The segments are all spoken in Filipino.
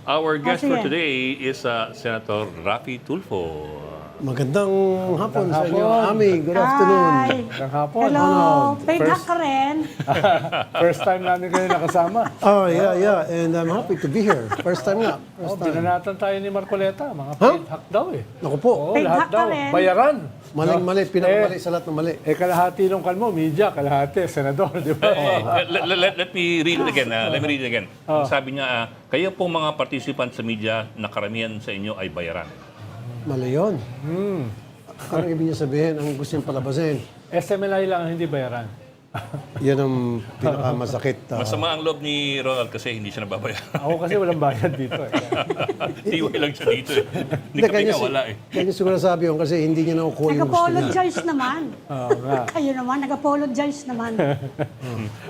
Our guest for sige. today is Senator Raffy Tulfo. Magandang hapon sa inyo, hapon. Ami. Good afternoon. Hi. Magandang hapon. Hello. Ano, Paid first- hack ka rin. First time namin kayo nakasama. Oh, yeah. And I'm happy to be here. First time nga. Oh, First time. binanatan tayo ni Marcoleta. Mga paid hack daw eh. Naku po. Oo, Paid lahat hack ka daw. rin. Bayaran. Maling-mali. Pinakamali sa lahat ng mali. Kalahati nung kalmo, media, kalahati, senador, di ba? Let me read it again. Let me read it again. Sabi niya, kayo pong mga participants sa media na karamihan sa inyo ay bayaran. Mali yun. Anong ibig niya sabihin? Ang gusto niyang palabasin? SMLI lang ang hindi bayaran. Yan ang pinakamasakit. Masama ang loob ni Ronald kasi hindi siya nababayaran. Ako kasi walang bayad dito eh. Iway lang siya dito eh. Hindi kami nga wala eh. Kanya siguro sabi yun kasi hindi niya nakukuha yung gusto niya. Nag-apologize naman. Oo nga. Kayo naman, nag-apologize naman.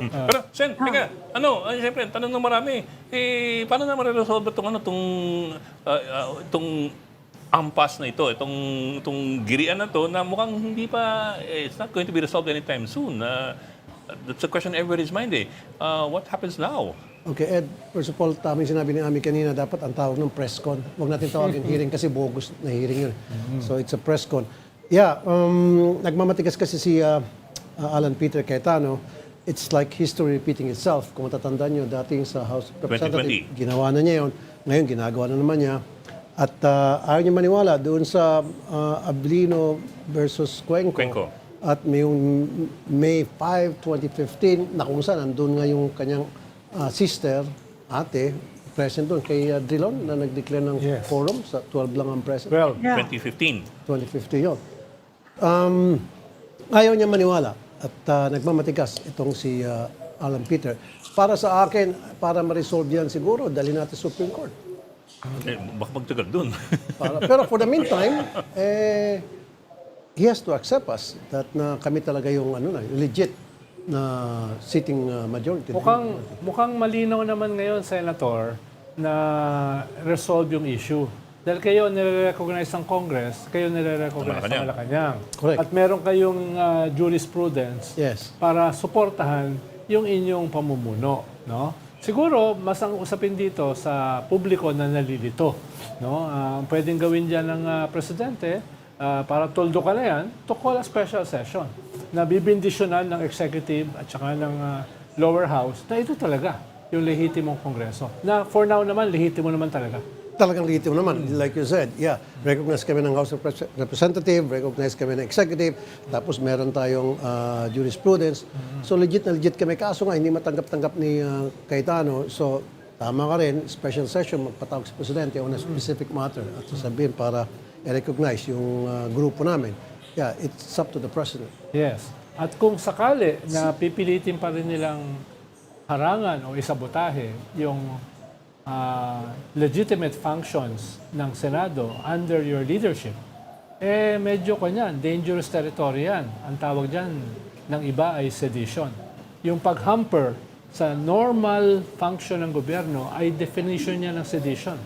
Pero, Sen, teka, siyempre, tanong ng marami, paano na ma-resolve itong ampas na ito, itong girian na to na mukhang hindi pa, it's not going to be resolved anytime soon. That's a question everybody's mind eh. What happens now? Okay, Ed, first of all, tamang sinabi ni Ami kanina, dapat ang tawag ng press con. Huwag natin tawagin hearing kasi bogus na hearing yun. So it's a press con. Yeah, nagmamatigas kasi si Alan Peter Cayetano. It's like history repeating itself. Kung matatandaan nyo, dating sa House of Representatives, 2020. ginawa na niya yun. Ngayon, ginagawa na naman niya. At ayaw niya maniwala doon sa Ablino versus Cuenco. At yung May 5, 2015, na kung saan nandun nga yung kanyang sister, ate, present doon kay Drilon na nag-declare ng Yes. forum sa 12 lang ang present. Well, Yeah. 2015. 2050 yun. Ayaw niya maniwala at nagmamatigas itong si Alan Peter. Para sa akin, para ma-resolve yan siguro, dali natin sa Supreme Court. Baka magtagal dun. Pero for the meantime, he has to accept us that na kami talaga yung legit na sitting majority. mukhang malinaw naman ngayon, Senator, na resolve yung issue. Dahil kayo nire-recognize ng Congress, kayo nire-recognize ng Malacanang. Correct. At meron kayong jurisprudence Yes. para suportahan yung inyong pamumuno. No? Siguro, mas ang usapin dito sa publiko na nalilito. No? Pwedeng gawin dyan ng presidente para toldo ka na yan to call a special session na bibindisyonan ng executive at saka ng lower house na ito talaga yung lehitimong kongreso. Na for now naman, lehitimo naman talaga. Talagang legitimo naman. Like you said, yeah, recognize kami ng House of Representative, recognize kami ng Executive, tapos meron tayong jurisprudence. So legit na legit kami. Kaso nga, hindi matanggap-tanggap ni Cayetano. So tama ka rin, special session, magpatawag sa Presidente on a specific matter at sasabihin para i-recognize yung grupo namin. Yeah, it's up to the President. Yes. At kung sakali na pipilitin pa rin nilang harangan o isabotahe yung legitimate functions ng Senado under your leadership, medyo kanyan, dangerous territory yan. Ang tawag dyan ng iba ay sedition. Yung pag-hamper sa normal function ng gobyerno ay definition niya ng sedition.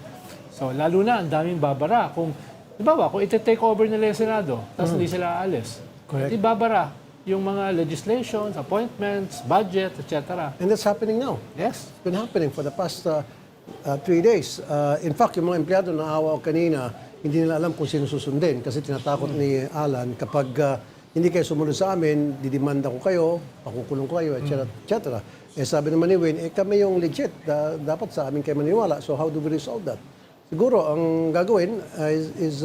So, lalo na, ang daming babara. Kung, di ba kung iti-take over nila yung Senado, tapos hindi sila aalis, di babara yung mga legislations, appointments, budget, etc. And that's happening now. Yes. It's been happening for the past 3 days. In fact, yung mga empleyado na awa ko kanina, hindi nila alam kung sino susundin kasi tinatakot ni Alan kapag hindi kayo sumunod sa amin, didimanda ko kayo, pakukulong ko kayo, etc. etc. Sabi naman ni Wayne, kami yung legit. Dapat sa amin kayo maniwala. So how do we resolve that? Siguro, ang gagawin is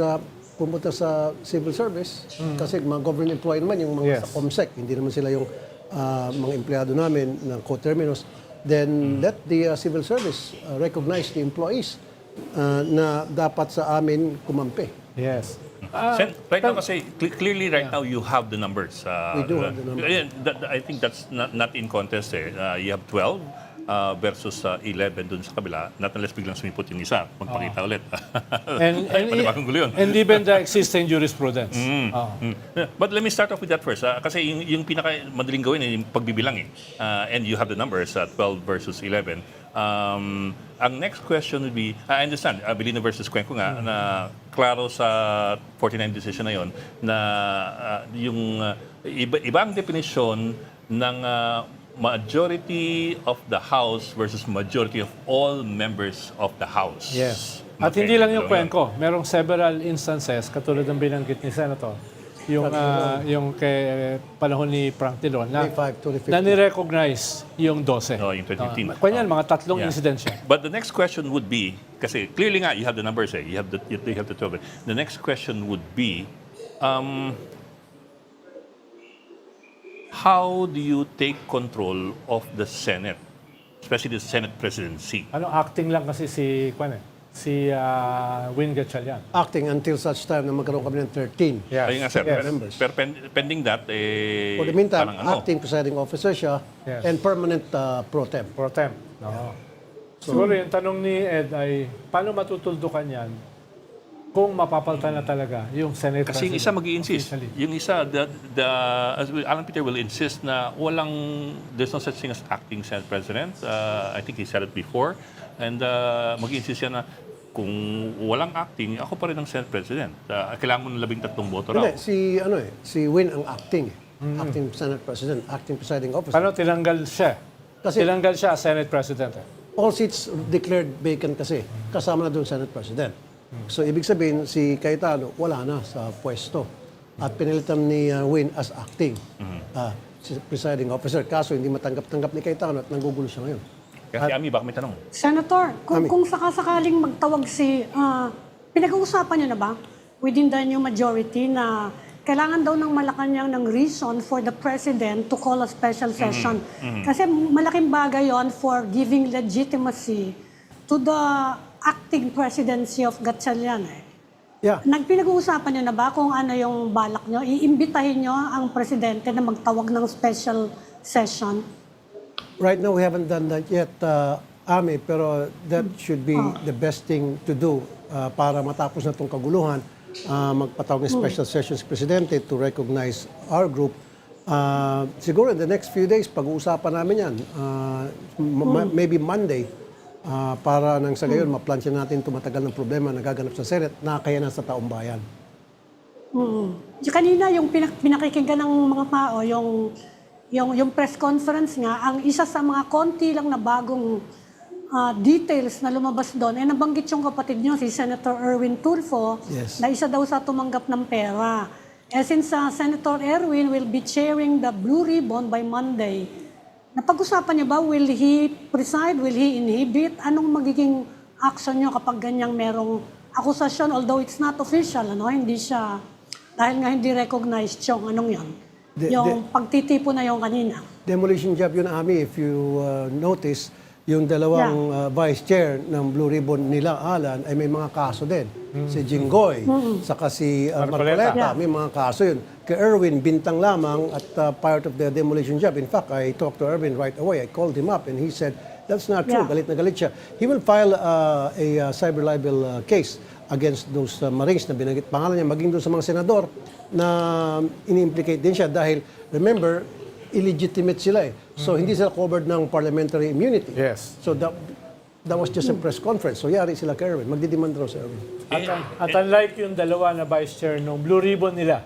pumunta sa civil service kasi mga government employee naman yung mga Yes. sa COMSEC. Hindi naman sila yung mga empleyado namin ng co-terminus. Then let the civil service recognize the employees na dapat sa amin kumampi. Yes. Sen, right now kasi, clearly right now you have the numbers. We do have the numbers. I think that's not in contest eh. You have 12 versus 11 dun sa kabila. Not unless biglang sumipot yung isa. Magpakita ulit. Panibagong gulo yun. And even the existing jurisprudence. But let me start off with that first. Kasi yung pinaka madaling gawin yung pagbibilang eh. And you have the numbers, 12 versus 11. Ang next question would be, I understand, Abilino versus Cuenco nga, na klaro sa 49 decision na yon na yung iba ang definition ng majority of the House versus majority of all members of the House. Yes. At Okay, hindi lang yung dalawa yun. kwento. Merong several instances, katulad ng binanggit ni Senator, yung kay panahon ni Frank Dillon, na, May 5, 2015. na ni-recognize yung 12. No, yung 2015. Kanyan, mga tatlong Yeah. incident siya. But the next question would be, kasi clearly nga, you have the numbers eh, you have the 12. The next question would be, how do you take control of the Senate, especially the Senate presidency? Acting lang kasi si Win Gatchalian. Acting until such time na magkaroon kami ng 13. Yes. Ayun nga, sir. Yes. Pero pending that, For the meantime, parang acting presiding officer siya Yes. and permanent pro tem. Pro tem. No. Siguro yung tanong ni Ed ay, paano matutuldukan yan kung mapapalitan na talaga yung Senate Kasi yung isa mag-i-insist. officially? Yung isa, Alan Peter will insist na there's no such thing as acting Senate President. I think he said it before. And mag-i-insist siya na kung walang acting, ako pa rin ang Senate President. Kailangan mo ng 13 boto raw. Hindi, si Win ang acting. Acting Senate President, acting presiding officer. Paano tinanggal siya? Kasi- Tinanggal siya as Senate President. All seats declared vacant kasi. Kasama na doon Senate President. So, ibig sabihin, si Cayetano wala na sa pwesto. At pinilitan ni Win as acting si presiding officer. Kaso, hindi matanggap-tanggap ni Cayetano at nanggugulo siya ngayon. Kaya si Ami, baka may tanong. Senator, kung sakasakaling magtawag pinag-uusapan niyo na ba within the new majority na kailangan daw ng Malacanang ng reason for the President to call a special session? Kasi malaking bagay yon for giving legitimacy to the acting presidency of Gatchalian. Yeah. Pinag-uusapan niyo na ba kung ano yung balak niyo? Iimbitahin niyo ang Presidente na magtawag ng special session? Right now, we haven't done that yet, Ami, pero that should be the best thing to do para matapos na itong kaguluhan. Magpatawag ng special session si Presidente to recognize our group. Siguro in the next few days, pag-uusapan namin yan. Maybe Monday, para nang sa gayon, maplansya natin tumatagal ng problema na gaganap sa Senate na kaya na sa taong bayan. Kanina, yung pinakikinggan ng mga tao, yung press conference nga, ang isa sa mga konti lang na bagong details na lumabas doon, nabanggit yung kapatid niyo, si Senator Erwin Tulfo, Yes. na isa daw sa tumanggap ng pera. Since Senator Erwin will be chairing the Blue Ribbon by Monday, napag-usapan niyo ba, will he preside, will he inhibit? Anong magiging action niyo kapag ganyang merong akusasyon, although it's not official, hindi siya, dahil nga hindi recognized yung anong yan? Yung pagtitipo na yung kanina. Demolition job yun, Ami. If you notice, yung dalawang vice chair ng Blue Ribbon nila, Alan, ay may mga kaso din. Si Jinggoy, saka si Marcoleta, Yeah. may mga kaso yun. Kay Erwin, bintang lamang at part of the demolition job. In fact, I talked to Erwin right away. I called him up and he said, that's not true. Yeah. Galit na galit siya. He will file a cyber libel case against those Marines na binanggit pangalan niya, maging doon sa mga senador na ini-implicate din siya dahil, remember, illegitimate sila eh. So, hindi sila covered ng parliamentary immunity. Yes. So, that was just a press conference. So, yari sila kay Erwin. Magdidemand raw si Erwin. At unlike yung dalawa na vice chair ng Blue Ribbon nila,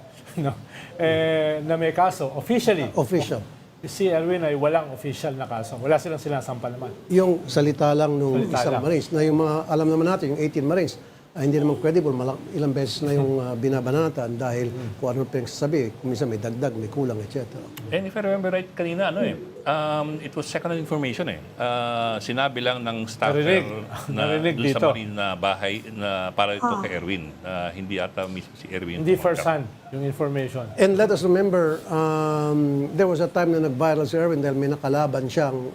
na may kaso, officially, Official. si Erwin ay walang official na kaso. Wala silang sinasampa naman. Yung salita lang nung Salita isang lang. Marines, na yung mga, alam naman natin, yung 18 Marines, hindi naman credible. Ilang beses na yung binabanatan dahil kung ano pinagsasabi, kung minsan may dagdag, may kulang, etc. And if I remember right kanina, it was second information sinabi lang ng staffer Narinig dun dito. sa Marine na bahay na para ito kay Erwin. Hindi ata mismo si Erwin. Hindi first hand yung information. And let us remember, there was a time na nag-viral si Erwin dahil may nakalaban siyang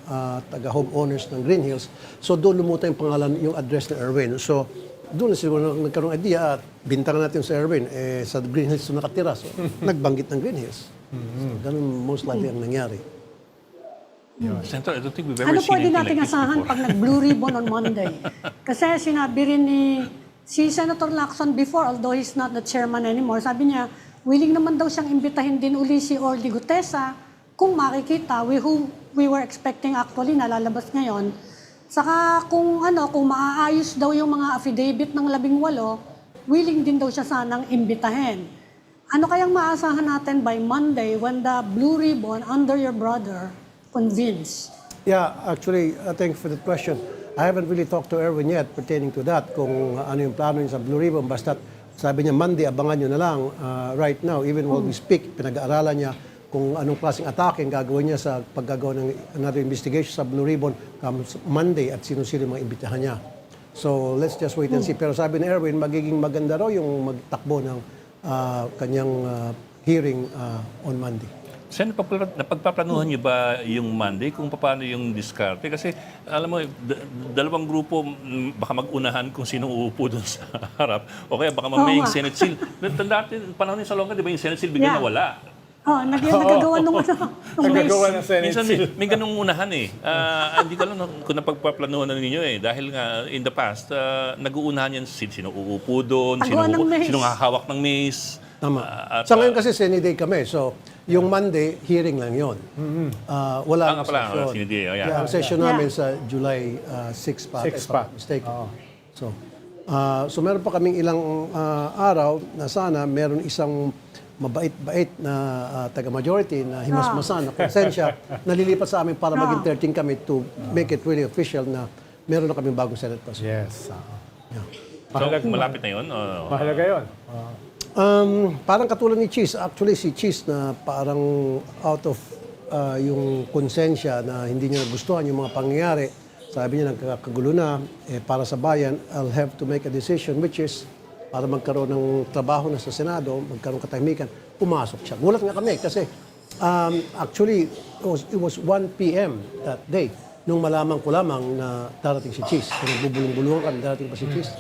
taga-homeowners ng Green Hills. So doon lumutang yung pangalan, yung address ni Erwin. So doon na siguro nagkaroon idea at bintangan natin si Erwin, sa Green Hills na nakatira. So nagbanggit ng Green Hills. So, ganun most likely ang nangyari. Senator, I don't think we've ever Ano seen pwede anything nating like this asahan before. pag nag-Blue Ribbon on Monday? Kasi sinabi rin si Senator Lacson before, although he's not the chairman anymore, sabi niya, willing naman daw siyang imbitahin din uli si Orly Gutesa kung makikita, who we were expecting actually, nalalabas ngayon. Saka kung maaayos daw yung mga affidavit ng 18, willing din daw siya sanang imbitahin. Ano kayang maasahan natin by Monday when the Blue Ribbon under your brother convince? Yeah, actually, thank you for that question. I haven't really talked to Erwin yet pertaining to that, kung ano yung plano niya sa Blue Ribbon. Basta sabi niya, Monday, abangan nyo na lang. Right now, even while we speak, pinag-aaralan niya kung anong klaseng atake ang gagawin niya sa paggagawa ng another investigation sa Blue Ribbon Monday at sino-sino yung mga imbitahan niya. So, let's just wait and see. Pero sabi ni Erwin, magiging maganda raw yung magtakbo ng kanyang hearing on Monday. Sen, napagpaplanuhan niyo ba yung Monday kung paano yung diskarte? Kasi alam mo, dalawang grupo baka mag-unahan kung sino uupo doon sa harap. O kaya baka mamaya yung Senate seal. Dati, panahon ni Salonga, di ba yung Senate seal bigla nawala? Oh, nagagawa nung Nagagawa ng Senate Minsan seal. may ganung unahan eh. Hindi ko alam kung napagpaplanuhan na ninyo eh. Dahil nga in the past, nag-uunahan yan sino uupo doon, Pagawa ng maze. sino hahawak ng maze. Tama. Sa ngayon kasi Senate Day kami. So, yung Monday, hearing lang yon. Wala nga pala, Senate Day, oh, yeah. Yeah, ang session namin sa July 6 pa. 6 if pa. I'm not mistaken. So meron pa kaming ilang araw na sana meron isang mabait-bait na taga-majority na himasmasan na konsensya nalilipat sa amin para maging 13 kami to make it really official na meron na kaming bagong Senate President. Yes. So, malapit na yun? Mahalaga yun. Parang katulad ni Cheese. Actually, si Cheese na parang out of yung konsensya na hindi niya nagustuhan yung mga pangyayari. Sabi niya, nagkakagulo na. Para sa bayan, I'll have to make a decision which is para magkaroon ng trabaho na sa Senado, magkaroon katahimikan, pumasok siya. Gulat nga kami kasi actually, it was 1 p.m. that day nung malaman ko lamang na darating si Cheese. So, nagbubulong-bulungan kami, darating pa si Cheese.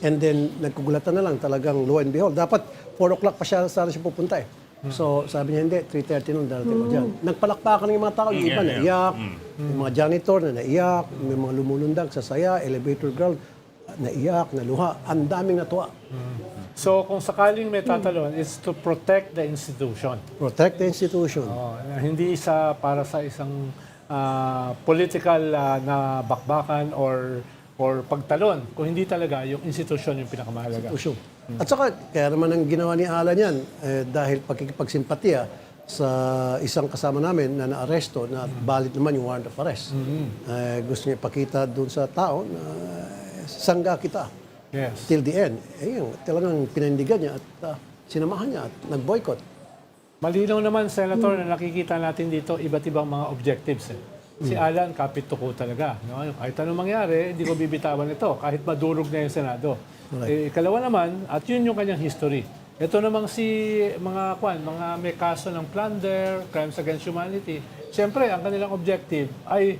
And then, nagkugulatan na lang talagang lo and behold. Dapat 4 o'clock pa sana siya pupunta eh. So, sabi niya, hindi, 3:30 nung darating ko dyan. Nagpalakpakan ng mga tao, yung iba naiyak, yung mga janitor na naiyak, may mga lumulundag sa saya, elevator girl, naiyak, naluha. Ang daming natuwa. So, kung sakaling may tatalon, it's to protect the institution. Protect the institution. Hindi para sa isang political na bakbakan or pagtalon. Kung hindi talaga, yung institusyon yung pinakamahalaga. Institution. At saka, kaya naman ang ginawa ni Alan yan, dahil pagkikipagsimpatiya sa isang kasama namin na naaresto na valid naman yung warrant of arrest. Gusto niya ipakita doon sa tao na sangga kita. Yes. Till the end. Yun, talagang pinindigan niya at sinamahan niya at nag-boycott. Malinaw naman, Senator, na nakikita natin dito iba't ibang mga objectives. Si Alan, kapit tuko talaga. No? Kahit anong mangyari, hindi ko bibitawan ito. Kahit madurog na yung Senado. Ikalawa naman, at yun yung kanyang history. Ito namang mga may kaso ng plunder, crimes against humanity. Siyempre, ang kanilang objective ay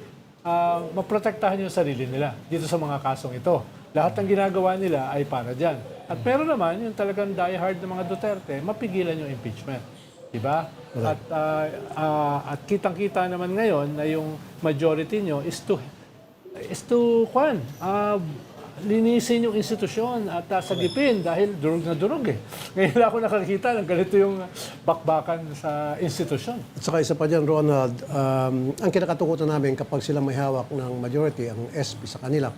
maprotektahan yung sarili nila dito sa mga kasong ito. Lahat ng ginagawa nila ay para dyan. At meron naman, yung talagang diehard ng mga Duterte, mapigilan yung impeachment. Diba? At kitang-kita naman ngayon na yung majority nyo is to linisin yung institusyon at sagipin dahil durog na durog eh. Ngayon lang ako nakakita ng ganito yung bakbakan sa institusyon. At saka isa pa dyan, Ronald, ang kinakatukutan namin kapag sila may hawak ng majority, ang SP sa kanila,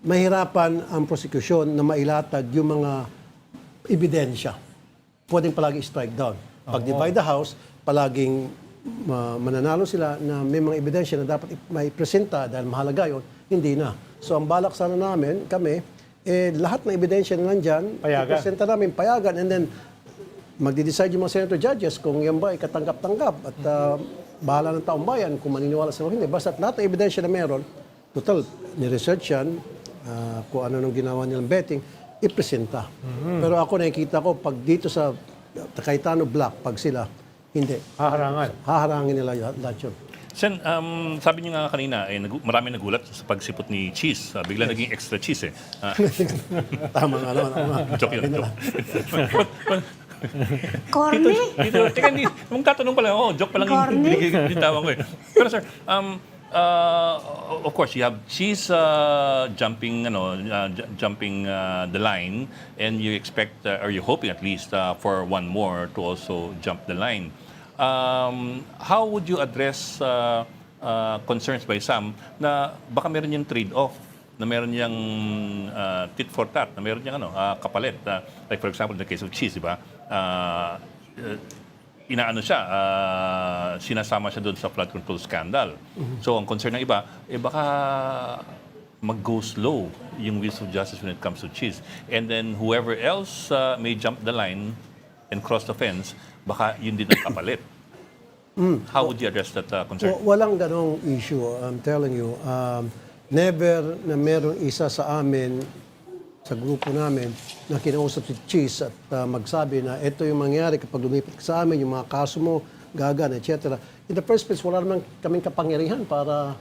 mahirapan ang prosecution na mailatag yung mga ebidensya. Pwedeng palagi strike down. Pag divide the House, palaging mananalo sila na may mga ebidensya na dapat may presenta dahil mahalaga yun, hindi na. So ang balak sana namin, kami, lahat ng ebidensya na nandyan, presenta namin, payagan, and then magdi-decide yung mga senator judges kung yan ba ay katanggap-tanggap at bahala ng taong bayan kung maniniwala sila o hindi. Basta lahat ng ebidensya na meron, total, ni-research yan, kung ano nung ginawa nilang betting, ipresenta. Pero ako nakikita ko, pag dito sa Cayetano Block, pag sila, hindi. Haharangin nila lahat yun. Sen, sabi niyo nga kanina, marami nagulat sa pagsipot ni Cheese. Bigla naging extra cheese eh. Tama nga naman. Joke yun, joke. Corny? Teka, tatanong pala ako. Joke pa lang Corny? yung binitawan ko eh. Pero sir, of course, you have Cheese jumping the line, and you expect, or you're hoping at least, for one more to also jump the line. How would you address concerns by some na baka meron yung trade-off, na meron yung tit for tat, na meron yung kapalit? Like for example, in the case of Cheese, di ba? inaano siya, sinasama siya doon sa flood control scandal. So, ang concern ng iba, baka mag-go slow yung wheels of justice when it comes to Cheese. And then, whoever else may jump the line and cross the fence, baka yun din ang kapalit. How would you address that concern? Walang ganong issue, I'm telling you. Never na merong isa sa amin, sa grupo namin, na kinausap si Cheese at magsabi na ito yung mangyari kapag lumipat ka sa amin, yung mga kaso mo, gagan, etc. In the first place, wala naman kaming kapangyarihan para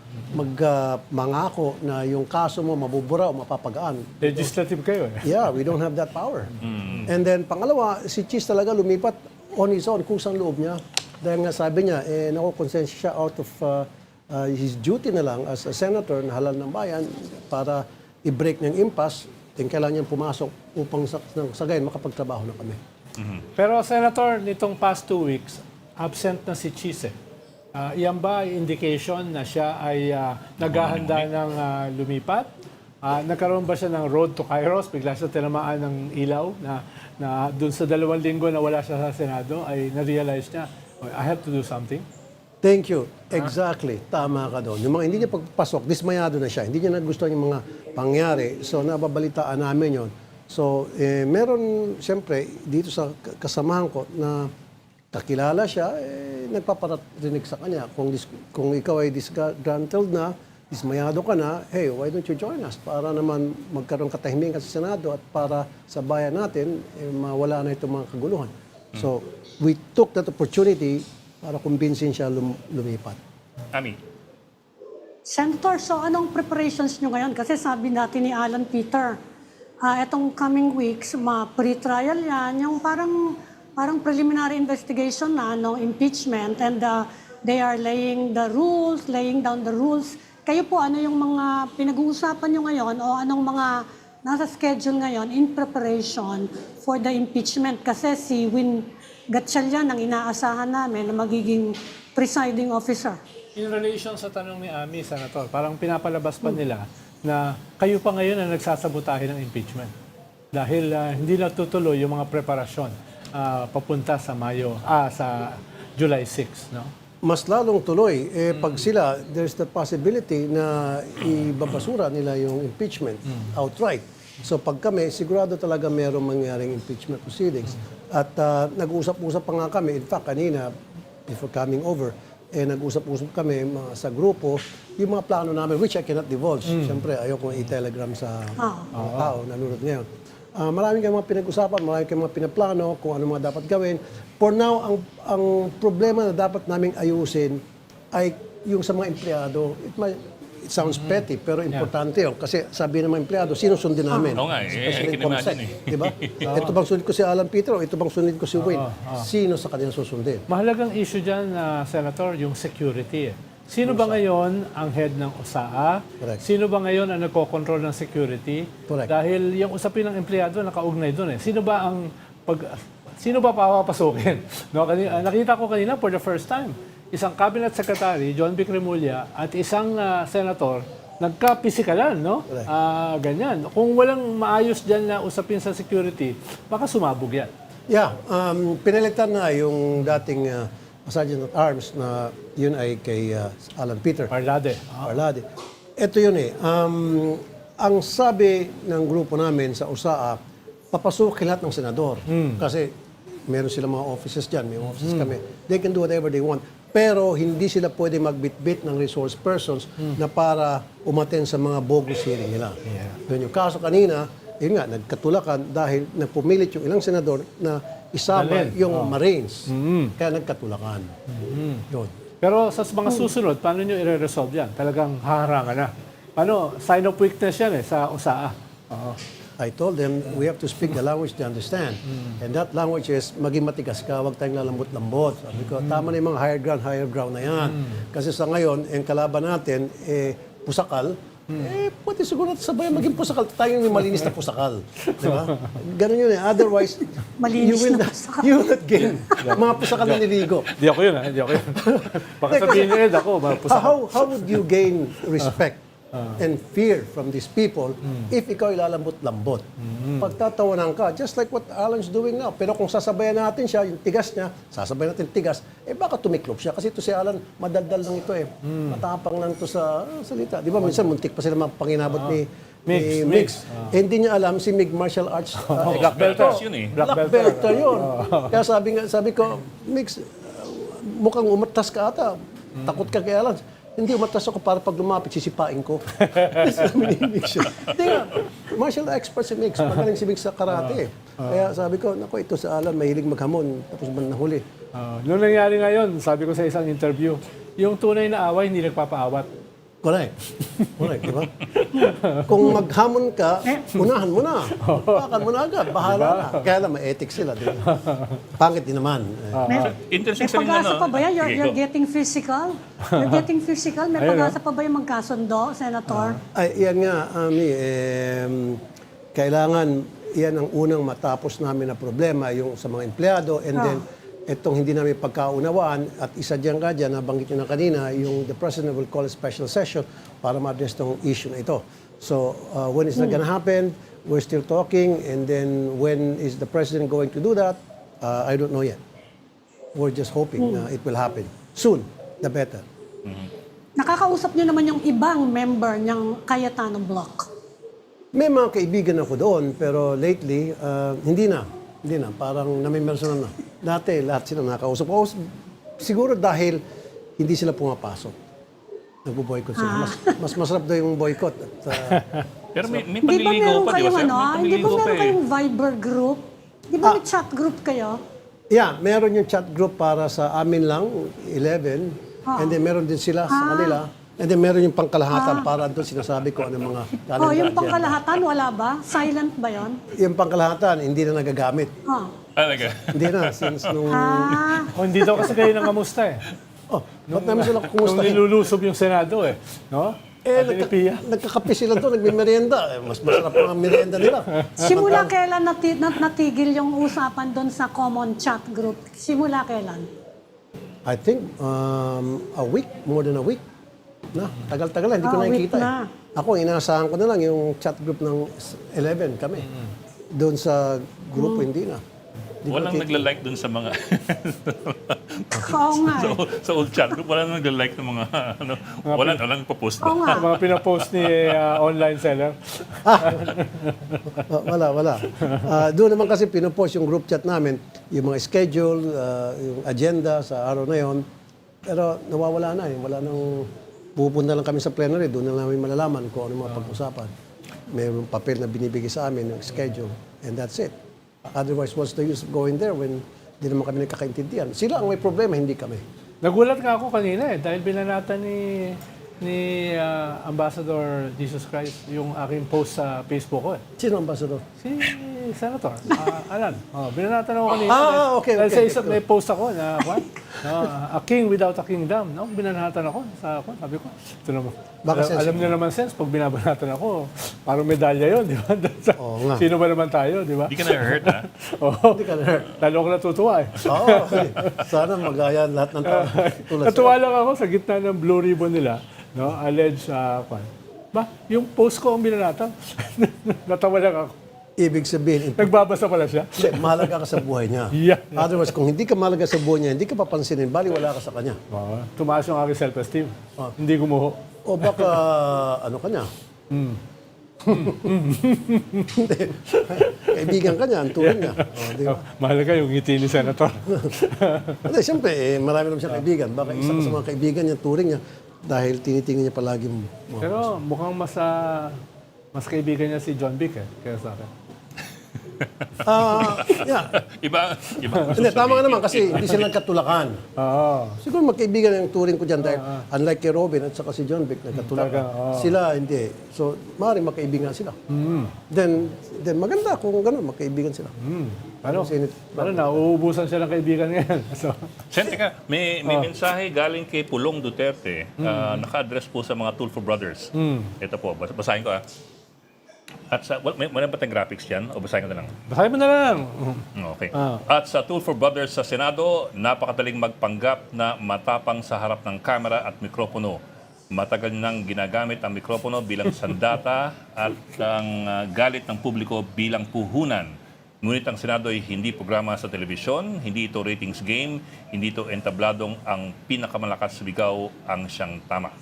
mangako na yung kaso mo mabubura o mapapagaan. Legislative kayo eh. Yeah, we don't have that power. And then, pangalawa, si Cheese talaga lumipat on his own, kusang loob niya. Dahil nga sabi niya, nakukonsensya siya out of his duty na lang as a senator na halal ng bayan para i-break ng impasse, kailangan niyang pumasok upang sa gayon makapagtrabaho na kami. Pero Senator, nitong past 2 weeks, absent na si Cheese. Iyan ba ay indication na siya ay naghahanda ng lumipat? Nagkaroon ba siya ng road to Kairos? Bigla siya tinamaan ng ilaw na dun sa 2 linggo na wala siya sa Senado ay na-realize niya, I have to do something? Thank you. Exactly. Tama ka doon. Yung mga hindi niya pagpasok, dismayado na siya. Hindi niya nagustuhan yung mga pangyari. So, nababalitaan namin yon. So, meron, siyempre, dito sa kasamahan ko na kakilala siya, nagpaparinig sa kanya. Kung ikaw ay disgruntled na, dismayado ka na, hey, why don't you join us? Para naman magkaroon katahimikan sa Senado at para sa bayan natin, mawala na itong mga kaguluhan. So, we took that opportunity para kumbinsin siya lumipat. Ami? Senator, so anong preparations nyo ngayon? Kasi sabi natin ni Alan Peter, etong coming weeks, pre-trial yan, yung parang preliminary investigation na, impeachment, and they are laying down the rules. Kayo po, ano yung mga pinag-uusapan nyo ngayon o anong mga nasa schedule ngayon in preparation for the impeachment? Kasi si Win Gatchalian ang inaasahan namin na magiging presiding officer. In relation sa tanong ni Ami, Senator, parang pinapalabas pa nila na kayo pa ngayon ang nagsasabotahe ng impeachment. Dahil hindi natutuloy yung mga preparasyon papunta sa sa July 6, no? Mas lalong tuloy, pag sila, there's the possibility na ibabasura nila yung impeachment outright. So pag kami, sigurado talaga mayroong mangyaring impeachment proceedings. At nag-usap-usap pa nga kami, in fact, kanina, before coming over, nag-usap-usap kami sa grupo, yung mga plano namin, which I cannot divulge. Siyempre, ayoko i-telegram sa mga tao na nanonood ngayon. Maraming kayong mga pinag-usapan, maraming kayong mga pinaplano, kung ano mga dapat gawin. For now, ang problema na dapat naming ayusin ay yung sa mga empleyado. It sounds petty, pero importante yun. Kasi sabi ng mga empleyado, sinusundin namin. Oo nga, Especially kinimagine COMSEC, di ba? Ito bang sunod ko si Alan Peter o ito bang sunod ko si Wayne? Sino sa kanila susundin? Mahalagang issue dyan, Senator, yung security. Sino ba ngayon ang head ng USAA? Correct. Sino ba ngayon ang nagko-control ng security? Correct. Dahil yung usapin ng empleyado nakaugnay doon eh. Sino ba papapasukin? No, nakita ko kanina for the first time, isang cabinet secretary, John B. Cremulya, at isang senator, nagka-pisikalan, no? Ganyan. Kung walang maayos dyan na usapin sa security, baka sumabog yan. Yeah, pinalitan na yung dating Sergeant at Arms na yun ay kay Alan Peter. Parlade. Parlade. Ito yun eh. Ang sabi ng grupo namin sa USAA, papasukin lahat ng senador. Kasi meron sila mga offices dyan, may offices kami. They can do whatever they want. Pero hindi sila pwede magbitbit ng resource persons na para umaten sa mga bogus hearing nila. Yun yung kaso kanina, yun nga, nagkatulakan dahil napumilit yung ilang senador na isama yung Marines. Kaya nagkatulakan. Yun. Pero sa mga susunod, paano nyo i-resolve yan? Talagang haharangan na. Paano? Sign of weakness yan sa USAA. I told them, we have to speak the language they understand. And that language is, maging matigas ka, huwag tayong lalambot-lambot. Sabi ko, tama na yung mga higher ground na yan. Kasi sa ngayon, yung kalaban natin, pusakal, pwede siguro sabay maging pusakal. Tayo yung malinis na pusakal. Di ba? Ganun yun eh. Otherwise, Malinis you na pusakal. will not gain mga pusakal na niligo. Di ako yun, Di ako yun. Baka sabihin niyo, ako, pusakal. How would you gain respect and fear from these people if ikaw ilalambot-lambot. Pagtatawanan ka, just like what Alan's doing now. Pero kung sasabayan natin siya, yung tigas niya, sasabayan natin tigas, baka tumiklop siya. Kasi ito si Alan, madaldal lang ito matapang lang ito sa salita. Di ba, minsan muntik pa sila mapanginabot ni Mix. Hindi niya alam si Mig martial arts Black belters yun eh. Black belter yun. Kaya sabi ko, Mix, mukhang umatas ka ata. Takot ka kay Alan. Hindi, umatas ako para pag lumapit, sisipain ko. Sabi ni Mix yun. Hindi nga, martial expert si Mix. Magaling si Mix sa karate. Kaya sabi ko, naku, ito sa Alan, mahilig maghamon. Tapos man nahuli. Noong nangyari ngayon, sabi ko sa isang interview, yung tunay na away, hindi nagpapaawat. Correct. Correct, di ba? Kung maghamon ka, unahan mo na. Pakan mo na agad. Bahala na. Kaya lang, may ethics sila. Di ba? Pangit din naman. Interesting May sa rin pag-asa ano. pa ba yan? Sige, You're go. getting physical? You're getting physical? May pag-asa pa ba yung magkasundo, Senator? Ay, yan nga, Ami. Kailangan, yan ang unang matapos namin na problema, yung sa mga empleyado. And then, itong hindi namin pagkaunawaan, at isa dyan ka dyan, nabanggit nyo na kanina, yung the President will call a special session para ma-address itong issue na ito. So, when is that gonna happen? We're still talking. And then, when is the President going to do that? I don't know yet. We're just hoping na it will happen. Soon, the better. Nakakausap nyo naman yung ibang member ng Cayetano Bloc. May mga kaibigan ako doon, pero lately, hindi na. Hindi na. Parang namimersonan na. Dati, lahat sila nakakausap. O, siguro dahil hindi sila pumapasok. Nagbo-boycott sila. Mas masarap daw yung boycott. At, Pero may Hindi ba panliligaw meron pa, di ba, kayong sir? ano? May Hindi ba panliligaw pa meron eh. kayong Viber group? Di ba may chat group kayo? yeah, meron yung chat group para sa amin lang, 11. And then meron din sila sa kanila. And then meron yung pangkalahatan para doon sinasabi ko ano mga calendar Oh, yung agenda. pangkalahatan, wala ba? Silent ba yon? Yung pangkalahatan, hindi na nagagamit. Talaga. Hindi na, since nung... O, hindi daw kasi kayo nangamusta eh. Oh, ba't namin sila Nung kumustahin? nilulusob yung Senado eh. No? Sabi ni Pia. Nagkakape sila doon, nagmimerienda. Mas masarap pa ang merienda nila. Simula kailan natigil yung usapan doon sa common chat group? Simula kailan? I think a week, more than a week. Na, tagal-tagal, hindi ko Ah, nakikita. week na. Ako, inaasahan ko na lang yung chat group ng 11 kami. Doon sa grupo, hindi na. Walang nagla-like dun sa mga... Oo nga. sa old chat group, walang nagla-like ng mga... ano, walang pa-post Oo doon. nga. Sa mga pinapost ni online seller. Wala. Doon naman kasi pinopost yung group chat namin, yung mga schedule, yung agenda sa araw na yon. Pero nawawala na eh. Wala nang pupunta lang kami sa plenary, doon na namin malalaman kung ano mga pag-usapan. Mayroong papel na binibigay sa amin, yung schedule, and that's it. Otherwise, what's the use of going there when hindi naman kami nagkakaintindihan? Sila ang may problema, hindi kami. Nagulat nga ako kanina eh, dahil binanatan ni Ambassador Jesus Christ yung aking post sa Facebook ko eh. Sino ang ambassador? Si Senator, Alan. Binanatan ako kanina. Okay. Dahil sa isang may post ako na, what? A king without a kingdom. No? Binanatan ako. Sabi ko, ito naman. Baka Alam niyo naman sense, pag binabanatan ako, parang medalya yun, di ba? Oo nga. Sino ba naman tayo, di ba? Hindi ka na-hurt, ha? Oo. Hindi ka na-hurt. Lalo ako natutuwa eh. Oo, sana magaya lahat ng tao. Tulad Natuwa lang ako sa gitna ng blue ribbon nila, no? Alleged yung post ko ang binanatan. Natawa lang ako. Ibig sabihin, Nagbabasa pala siya. hindi, mahalaga ka sa buhay niya. Yeah. Otherwise, kung hindi ka mahalaga sa buhay niya, hindi ka papansinin, bali wala ka sa kanya. Tumaas yung aking self-esteem. Hindi gumuho. O baka, ano ka niya? Hindi. Kaibigan ka niya, ang turing niya. O, di ba? Mahalaga yung ngiti ni Senator. Hindi, siyempre, marami naman siyang kaibigan. Baka isa ka sa mga kaibigan niya, turing niya, dahil tinitingin niya palagi mo. Pero mukhang mas kaibigan niya si John Vic kaya sa akin. Yeah. Iba. Hindi, tama nga naman kasi hindi sila nagkatulakan. Oo. Siguro magkaibigan yung turing ko dyan dahil unlike kay Robin at saka si John Vic, nagkatulakan. Sila, hindi. So, maaaring magkaibigan sila. Then maganda kung gano'n, magkaibigan sila. Ano? Sinit- Nauubusan siya ng kaibigan ngayon. So, Sen, teka, may mensahe galing kay Pulong Duterte, naka-address po sa mga Tulfo Brothers. Ito po, basahin ko At sa, may ba tayong graphics dyan? O basahin ko na lang? basahin mo na lang. Okay. At sa Tulfo Brothers sa Senado, napakadaling magpanggap na matapang sa harap ng kamera at mikropono. Matagal nang ginagamit ang mikropono bilang sandata at ang galit ng publiko bilang puhunan. Ngunit ang Senado ay hindi programa sa telebisyon, hindi ito ratings game, hindi ito entabladong ang pinakamalakas sumigaw ang siyang tama.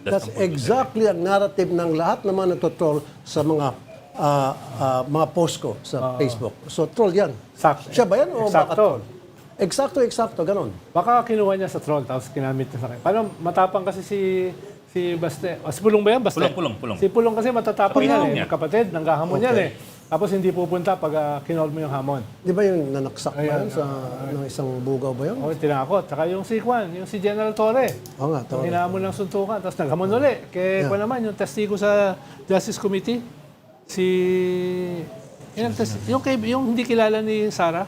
That's exactly ang narrative ng lahat ng mga nagtotroll sa mga post ko sa Facebook. So, troll yan. Sakto. Siya ba yan o baka Eksakto. troll? Eksakto, ganon. Baka kinuha niya sa troll tapos kinamit niya sa kanya. Paano matapang kasi si Baste. O, si Pulong ba yan? Baste? Pulong. Si Pulong kasi matatapang Sabihin yan niya. Kapatid, nanggahamon yan Tapos hindi pupunta pag kinol mo yung hamon. Di ba yung nanaksak ba yan sa ng isang bugaw ba yun? O, tinakot. Saka yung si Juan, yung si General Torre. Oo nga, Yung tama. hinahamon ng suntukan. Tapos naghamon ulit. Kaya Yeah. naman, yung testigo sa Justice Committee, yung hindi kilala ni Sarah.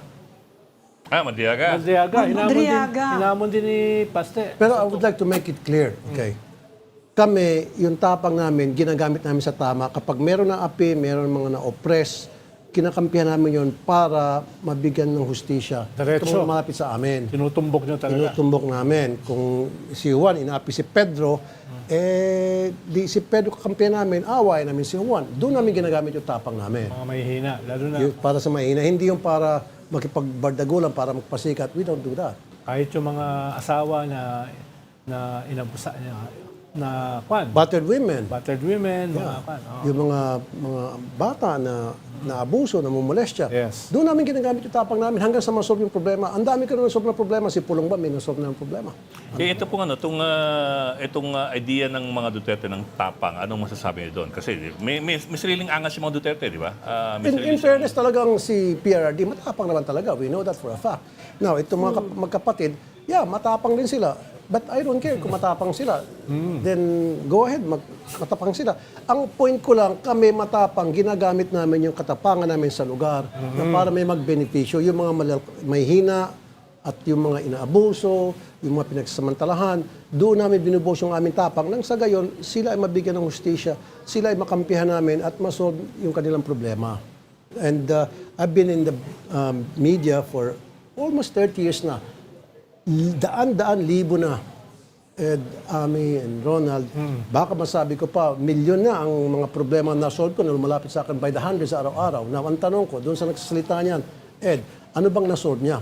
Madriaga. Madriaga. Madriaga. Hinamon din ni Paste. Pero I would like to make it clear, okay? Kami, yung tapang namin, ginagamit namin sa tama. Kapag meron na api, meron mga na-oppress, kinakampihan namin yon para mabigyan ng hustisya. Diretso. Kung malapit sa amin. Tinutumbok niyo talaga. Tinutumbok namin. Kung si Juan, inaapi si Pedro, di si Pedro kakampihan namin, away namin si Juan. Doon namin ginagamit yung tapang namin. Mga mahihina. Lalo na Para sa mahina. Hindi yung para makipagbardagulan, para magpasikat. We don't do that. kahit yung mga asawa na inabusa niya, na kwan, Battered women. battered women, mga kwan. Yung mga bata na abuso, na mumolestya. Yes. Doon namin ginagamit yung tapang namin hanggang sa masolve yung problema. Ang dami ko na nasolve na problema. Si Pulong ba may nasolve na yung problema? Ito pong itong idea ng mga Duterte ng tapang, anong masasabi niyo doon? Kasi may sariling angas yung mga Duterte, di ba? In fairness talagang si PRRD, matapang naman talaga. We know that for a fact. Now, itong mga magkapatid, matapang din sila. But I don't care kung matapang sila. Then, go ahead, matapang sila. Ang point ko lang, kami matapang, ginagamit namin yung katapangan namin sa lugar na para may magbenepisyo. Yung mga may hina at yung mga inaabuso, yung mga pinagsamantalahan, doon namin binubos yung aming tapang. Nang sa gayon, sila ay mabigyan ng hustisya, sila ay makampihan namin at masolve yung kanilang problema. And I've been in the media for almost 30 years na. Daan-daan libo na Ed, Ami, and Ronald. Baka masabi ko pa, milyon na ang mga problema na solve ko na lumalapit sa akin by the hundreds araw-araw. Now, ang tanong ko, doon sa nagsasalita niyan, Ed, ano bang nasolve niya?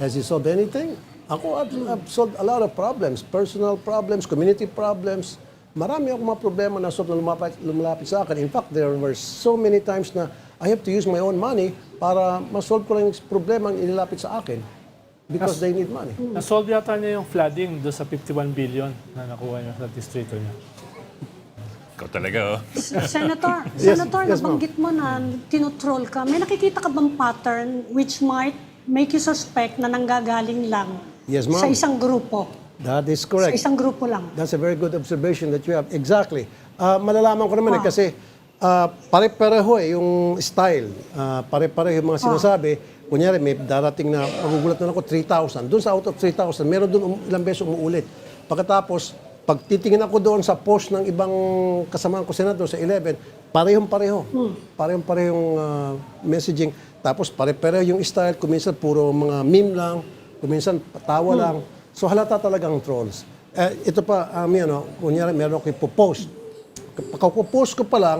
Has he solved anything? Ako, I've solved a lot of problems. Personal problems, community problems. Marami akong mga problema na solve na lumalapit sa akin. In fact, there were so many times na I have to use my own money para masolve ko lang yung problema ang inilapit sa akin. Because they need money. Na-solve yata niya yung flooding doon sa 51 billion na nakuha niya sa distrito niya. Ikaw talaga, oh. Senator, Yes, nabanggit mo na tinutroll ka. May nakikita ka bang pattern which might make you suspect na nanggagaling lang Yes, ma'am. sa isang grupo? That is Sa correct. isang grupo lang. That's a very good observation that you have. Exactly. Malalaman ko naman kasi pare-pareho yung style. Pare-pareho yung mga sinasabi. Kunyari, may darating na, magugulat na ako, 3,000. Doon sa out of 3,000, meron doon ilang beses umuulit. Pagkatapos, pag titingin ako doon sa post ng ibang kasamahan ko senador sa 11, parehong-pareho. Parehong-parehong messaging. Tapos pare-pareho yung style. Kuminsan puro mga meme lang. Kuminsan tawa lang. So halata talagang trolls. Ito pa, kunyari, meron ako ipopost. Pagkapopost ko pa lang,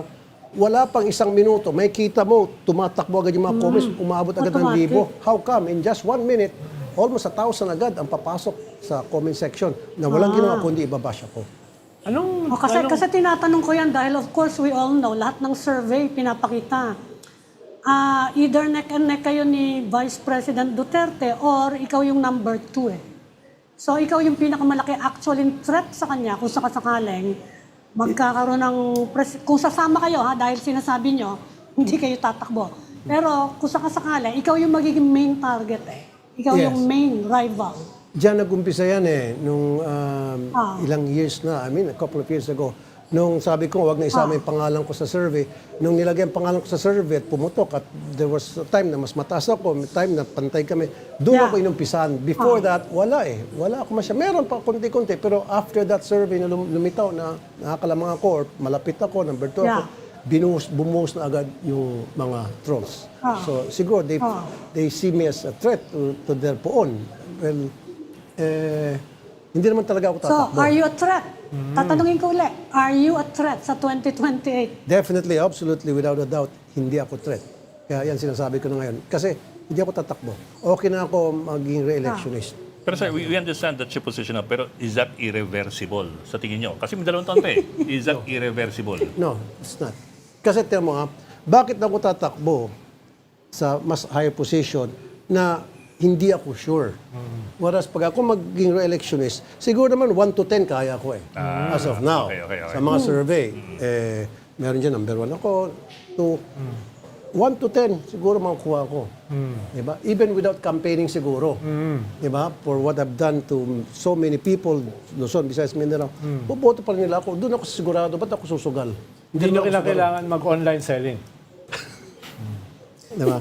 wala pang isang minuto, may kita mo, tumatakbo agad yung mga comments, umabot agad ng Automatic. 1,000. How come? In just 1 minute, almost 1,000 agad ang papasok sa comment section na walang ginawa kundi ibabash ako. Kasi tinatanong ko yan dahil of course we all know, lahat ng survey pinapakita. Either neck and neck kayo ni Vice President Duterte or ikaw yung number 2 eh. So ikaw yung pinakamalaki actual threat sa kanya kung sakasakaling magkakaroon ng kung sasama kayo dahil sinasabi nyo, hindi kayo tatakbo. Pero kung sakasakali, ikaw yung magiging main target eh. Ikaw Yes. yung main rival. Diyan nag-umpisa yan nung ilang years na, a couple of years ago. Nung sabi ko, wag na isama yung pangalan ko sa survey. Nung nilagay ang pangalan ko sa survey at pumutok at there was a time na mas mataas ako, may time na pantay kami, doon ako inumpisan. Before that, wala eh. Wala ako meron pa konti-konti. Pero after that survey na lumitaw na nakakalamang ako or malapit ako, number 2 ako, bumuhos na agad yung mga trolls. So siguro they see me as a threat to their poon. Well, hindi naman talaga ako So, tatakbo. are you a threat? Tatanungin ko ulit, are you a threat sa 2028? Definitely, absolutely, without a doubt, hindi ako threat. Kaya yan sinasabi ko na ngayon. Kasi hindi ako tatakbo. Okay na ako maging re-electionist. Pero sir, we understand that's your position now, pero is that irreversible sa tingin nyo? Kasi may 2 taon pa eh. Is that irreversible? No, it's not. Kasi tiyan mo nga, bakit ako tatakbo sa mas higher position na hindi ako sure? Whereas pag ako maging re-electionist, siguro naman 1 to 10 kaya ko eh. As of now. Okay. Sa mga survey, meron dyan number 1 ako, 2, 1 to 10 siguro makukuha ko. Diba? Even without campaigning siguro. Diba? For what I've done to so many people, Luzon, besides Mindanao, boboto pa rin nila ako. Doon ako sigurado. Ba't ako susugal? Hindi nyo naman ako kailangan mag-online selling. Diba?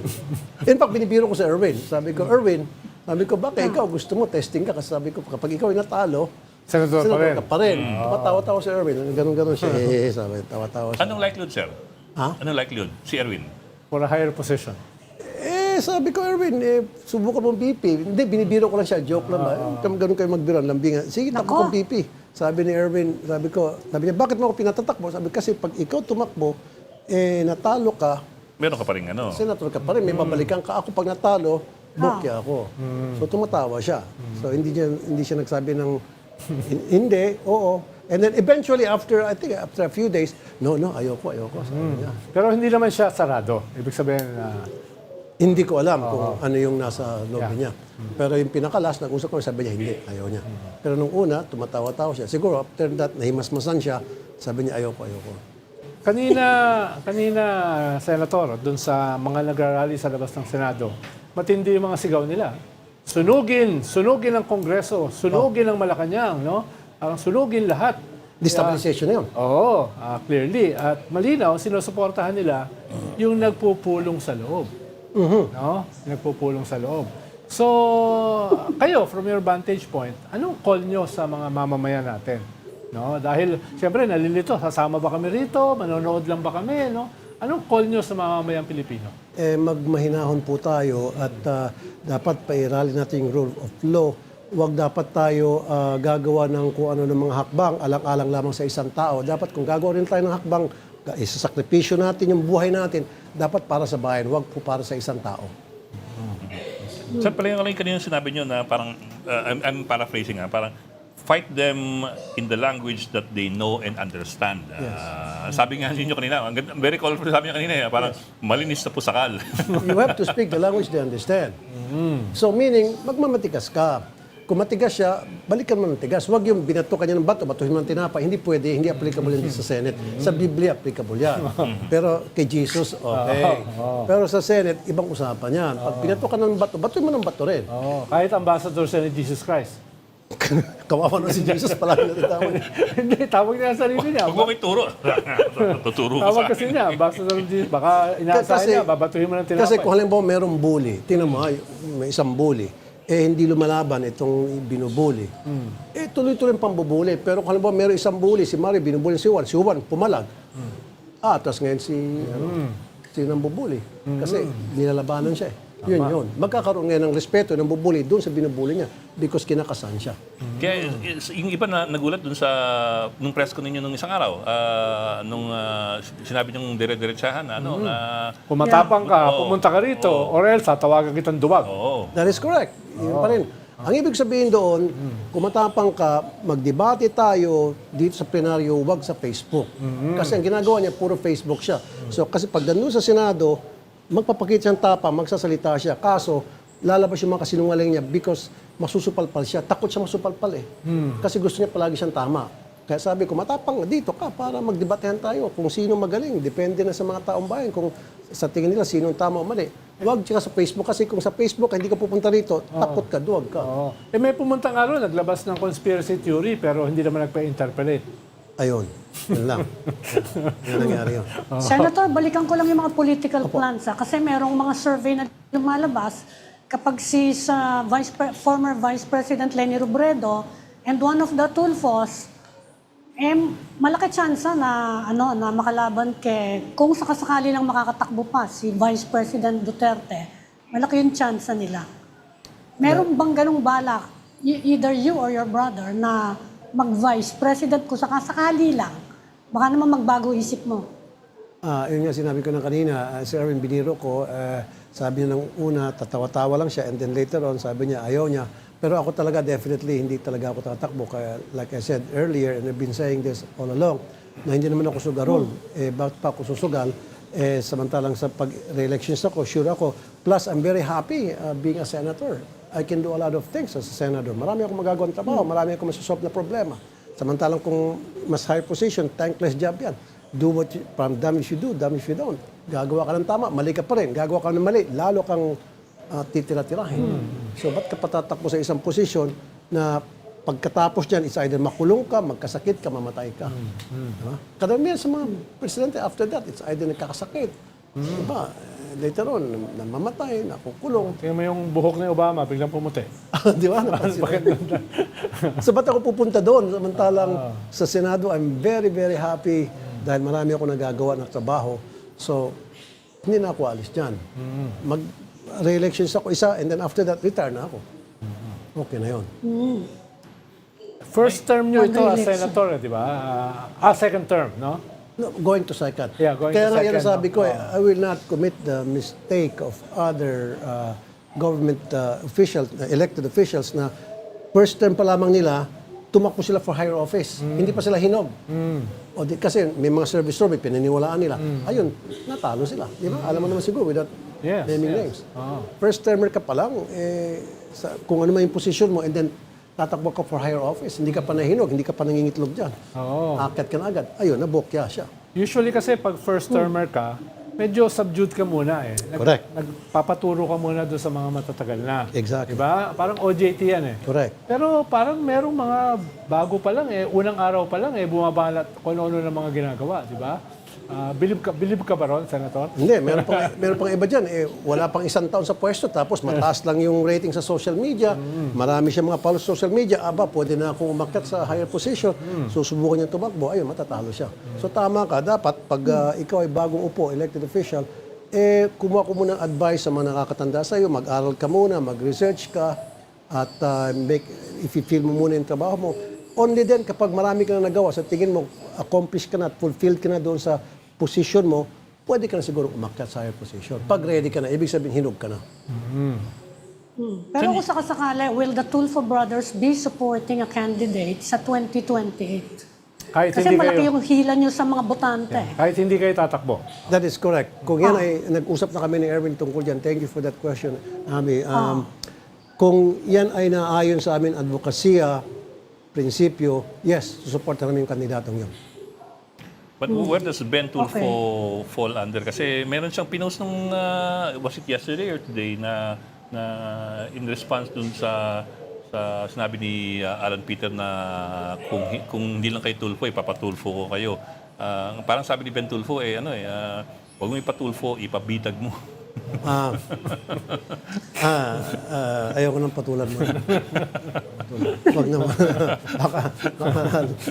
In fact, binibiro ko sa Erwin. Sabi ko, Erwin, bakit ikaw gusto mo, testing ka. Kasi sabi ko, kapag ikaw ay natalo, Senador pa rin. ka pa rin. Tawa-tawa si Erwin. Ganon-ganon siya. Sabi, tawa-tawa siya. Anong likelihood, sir? Ha? Anong likelihood? Si Erwin? For a higher position. Sabi ko, Erwin, subukan mong BP. Hindi, binibiro ko lang siya. Joke lang ba? Ganun kayo magbiro. Lambingan. Sige, takbo kong BP. Sabi ni Erwin, sabi niya, bakit mo ako pinatatakbo? Sabi, kasi pag ikaw tumakbo, natalo ka, Meron ka pa rin ano? senator ka pa rin, may babalikan ka. Ako pag natalo, bokya ako. So tumatawa siya. So hindi siya nagsabi ng hindi, oo. And then eventually after a few days, no, ayoko, sabi niya. Pero hindi naman siya sarado. Ibig sabihin, Hindi ko alam kung ano yung nasa loob niya. Pero yung pinakalas, nag-usap ko, sabi niya, hindi, ayaw niya. Pero nung una, tumatawa-tawa siya. Siguro after that, nahimasmasan siya, sabi niya, ayoko. kanina, Senator, dun sa mga nagrarally sa labas ng Senado, matindi yung mga sigaw nila. Sunugin ang Kongreso, sunugin ang Malacanang, no? Parang sunugin lahat. Destabilization na yun. Oo, clearly. At malinaw, sinusuportahan nila yung nagpupulong sa loob. No? Nagpupulong sa loob. So, kayo, from your vantage point, anong call nyo sa mga mamamayan natin? No? Dahil, siyempre, nalilito, sasama ba kami rito? Manonood lang ba kami? No? Anong call nyo sa mga mamamayang Pilipino? Magmahinahon po tayo at dapat pairali natin yung rule of law. Huwag dapat tayo gagawa ng kung ano ng mga hakbang, alang-alang lamang sa isang tao. Dapat kung gagawa rin tayo ng hakbang, isasakripisyo natin yung buhay natin, dapat para sa bayan, huwag po para sa isang tao. Sir, pala yung kanina sinabi nyo na parang, I'm paraphrasing parang, fight them in the language that they know and understand. Sabi nga ninyo kanina, very colorful sabi niyo kanina, parang malinis na pusakal. You have to speak the language they understand. So meaning, magmamatigas ka. Kung matigas siya, balikan mo ng tigas. Huwag yung binato ka niya ng bato, batuhin mo ng tinapay. Hindi pwede, hindi applicable yan sa Senate. Sa Biblia, applicable yan. Pero kay Jesus, okay. Pero sa Senate, ibang usapan yan. Pag binato ka ng bato, batuhin mo ng bato rin. Kahit ambassador siya ni Jesus Christ. Kawawa na si Jesus, palagi natitawag. Hindi, tawag niya ang sarili niya. Huwag mo may turo. Tuturo ko Tawag sa kasi akin. niya, ambassador ni Jesus. Baka inaasahan niya, babatuhin mo ng tinapay. Kasi kung halimbawa merong bully, tingnan mo, may isang bully, hindi lumalaban itong binubuli. Tuloy-tuloy ang pambubuli. Pero kung halimbawa meron isang bully, si Mario binubuli si Juan pumalag. Tapos ngayon si nang bubuli. Kasi nilalabanan siya. Yun. Magkakaroon ngayon ng respeto ng bubuli doon sa binubuli niya because kinakasan siya. Kaya yung iba na nagulat dun sa nung press ko ninyo nung isang araw, nung sinabi niyong dire-diretsahan na Kung matapang ka, pumunta ka rito, or else tatawagan kitang duwag. That is correct. Yun pa rin. Ang ibig sabihin doon, kung matapang ka, magdebate tayo dito sa plenaryo, wag sa Facebook. Kasi ang ginagawa niya, puro Facebook siya. So, kasi pag nandun sa Senado, magpapakita siyang tapang, magsasalita siya. Kaso, lalabas yung mga kasinungaling niya because masusupalpal siya. Takot siya masupalpal eh. Kasi gusto niya palagi siyang tama. Kaya sabi ko, matapang dito ka para magdebatehan tayo kung sino magaling. Depende na sa mga taong bayan kung sa tingin nila sino tama o mali. Huwag siya sa Facebook kasi kung sa Facebook hindi ka pupunta rito, takot ka, duwag ka. May pumuntang naglabas ng conspiracy theory pero hindi naman nagpa-interpolate. Ayun. Yun lang. Yan nangyari yun. Senator, balikan ko lang yung mga political plans. Kasi merong mga survey na lumalabas kapag former Vice President Leni Robredo and one of the Tulfos, malaki tsansa na makalaban kung sakasakali lang makakatakbo pa si Vice President Duterte, malaki yung tsansa nila. Meron bang ganung balak, either you or your brother, na mag-vice president kung sakasakali lang, baka naman magbago isip mo. Yun nga sinabi ko na kanina, si Erwin biniro ko, sabi niya nung una, tatawa-tawa lang siya, and then later on, sabi niya, ayaw niya. Pero ako talaga, definitely, hindi talaga ako tatakbo. Kaya, like I said earlier, and I've been saying this all along, na hindi naman ako sugarol. Bakit pa ako susugal? Samantalang sa pag-re-elections ako, sure ako. Plus, I'm very happy being a senator. I can do a lot of things as a senator. Marami akong magagawang trabaho, marami akong masasolve na problema. Samantalang kung mas higher position, thankless job yan. Do what you, from dumb if you do, dumb if you don't. Gagawa ka ng tama, mali ka pa rin. Gagawa ka ng mali, lalo kang titira-tirahin. So, ba't ka patatakbo sa isang posisyon na pagkatapos dyan, is either makulong ka, magkasakit ka, mamatay ka. Diba? Kadamihan sa mga presidente, after that, it's either nagkakasakit. Diba? Later on, namamatay, nakukulong. Tingnan mo yung buhok ni Obama, biglang pumuti. Di ba? So, ba't ako pupunta doon? Samantalang sa Senado, I'm very, very happy dahil marami ako nagagawa ng trabaho. So, hindi na ako alis dyan. Mag-re-elections ako isa, and then after that, retire na ako. Okay na yun. First term nyo ito as Mag-re-election. senator, di ba? Second term, no? No, going to second. Yeah, going Kaya to nga yan second, sabi ko, I will not commit the mistake of other government officials, elected officials na first term pa lamang nila, tumakbo sila for higher office. Hindi pa sila hinog. Kasi may mga service row, may pinaniwalaan nila. Ayun, natalo sila. Di ba? Alam mo naman siguro without Yes, naming yes. names. First termer ka pa lang, kung ano man yung position mo, and then tatakbo ka for higher office, hindi ka pa nahinog, hindi ka pa nangingitlog dyan. Oo. Akyat ka na agad. Ayun, nabokya siya. Usually kasi pag first termer ka, medyo subdued ka muna eh. Correct. Nagpapaturo ka muna doon sa mga matatagal na. Exactly. Diba? Parang OJT yan eh. Correct. Pero parang merong mga bago pa lang eh, unang araw pa lang eh, bumabalat kung ano-ano ng mga ginagawa, di ba? Believe ka ba ron, Senator? Hindi, meron pang iba dyan. Wala pang isang taon sa pwesto, tapos mataas lang yung rating sa social media. Marami siya mga followers sa social media. Aba, pwede na akong umakyat sa higher position. Susubukan niya tumakbo. Ayun, matatalo siya. So tama ka. Dapat, pag ikaw ay bagong upo, elected official, kumuha ko muna ng advice sa mga nakakatanda sa iyo. Mag-aral ka muna, mag-research ka, at if you feel mo muna yung trabaho mo. Only then, kapag marami ka na nagawa, sa tingin mo, accomplished ka na at fulfilled ka na doon sa position mo, pwede ka na siguro umakyat sa higher position. Pag ready ka na, ibig sabihin, hinog ka na. Pero kung sakasakali, will the Tulfo brothers be supporting a candidate sa 2028? Kahit Kasi hindi malaki kayo, yung hila nyo sa mga botante. kahit hindi kayo tatakbo. That is correct. Kung yan ay, nag-usap na kami ni Erwin tungkol dyan, thank you for that question, Ami. Kung yan ay naayon sa amin advokasya, prinsipyo, yes, susuporta namin yung kandidatong yun. But where does Ben Tulfo fall under? Kasi meron siyang pinost nung, was it yesterday or today, na in response dun sa sinabi ni Alan Peter na kung hindi lang kay Tulfo, ipapatulfo ko kayo. Parang sabi ni Ben Tulfo, huwag mo ipatulfo, ipabitag mo. Ayoko nang patulan mo. Huwag naman. Baka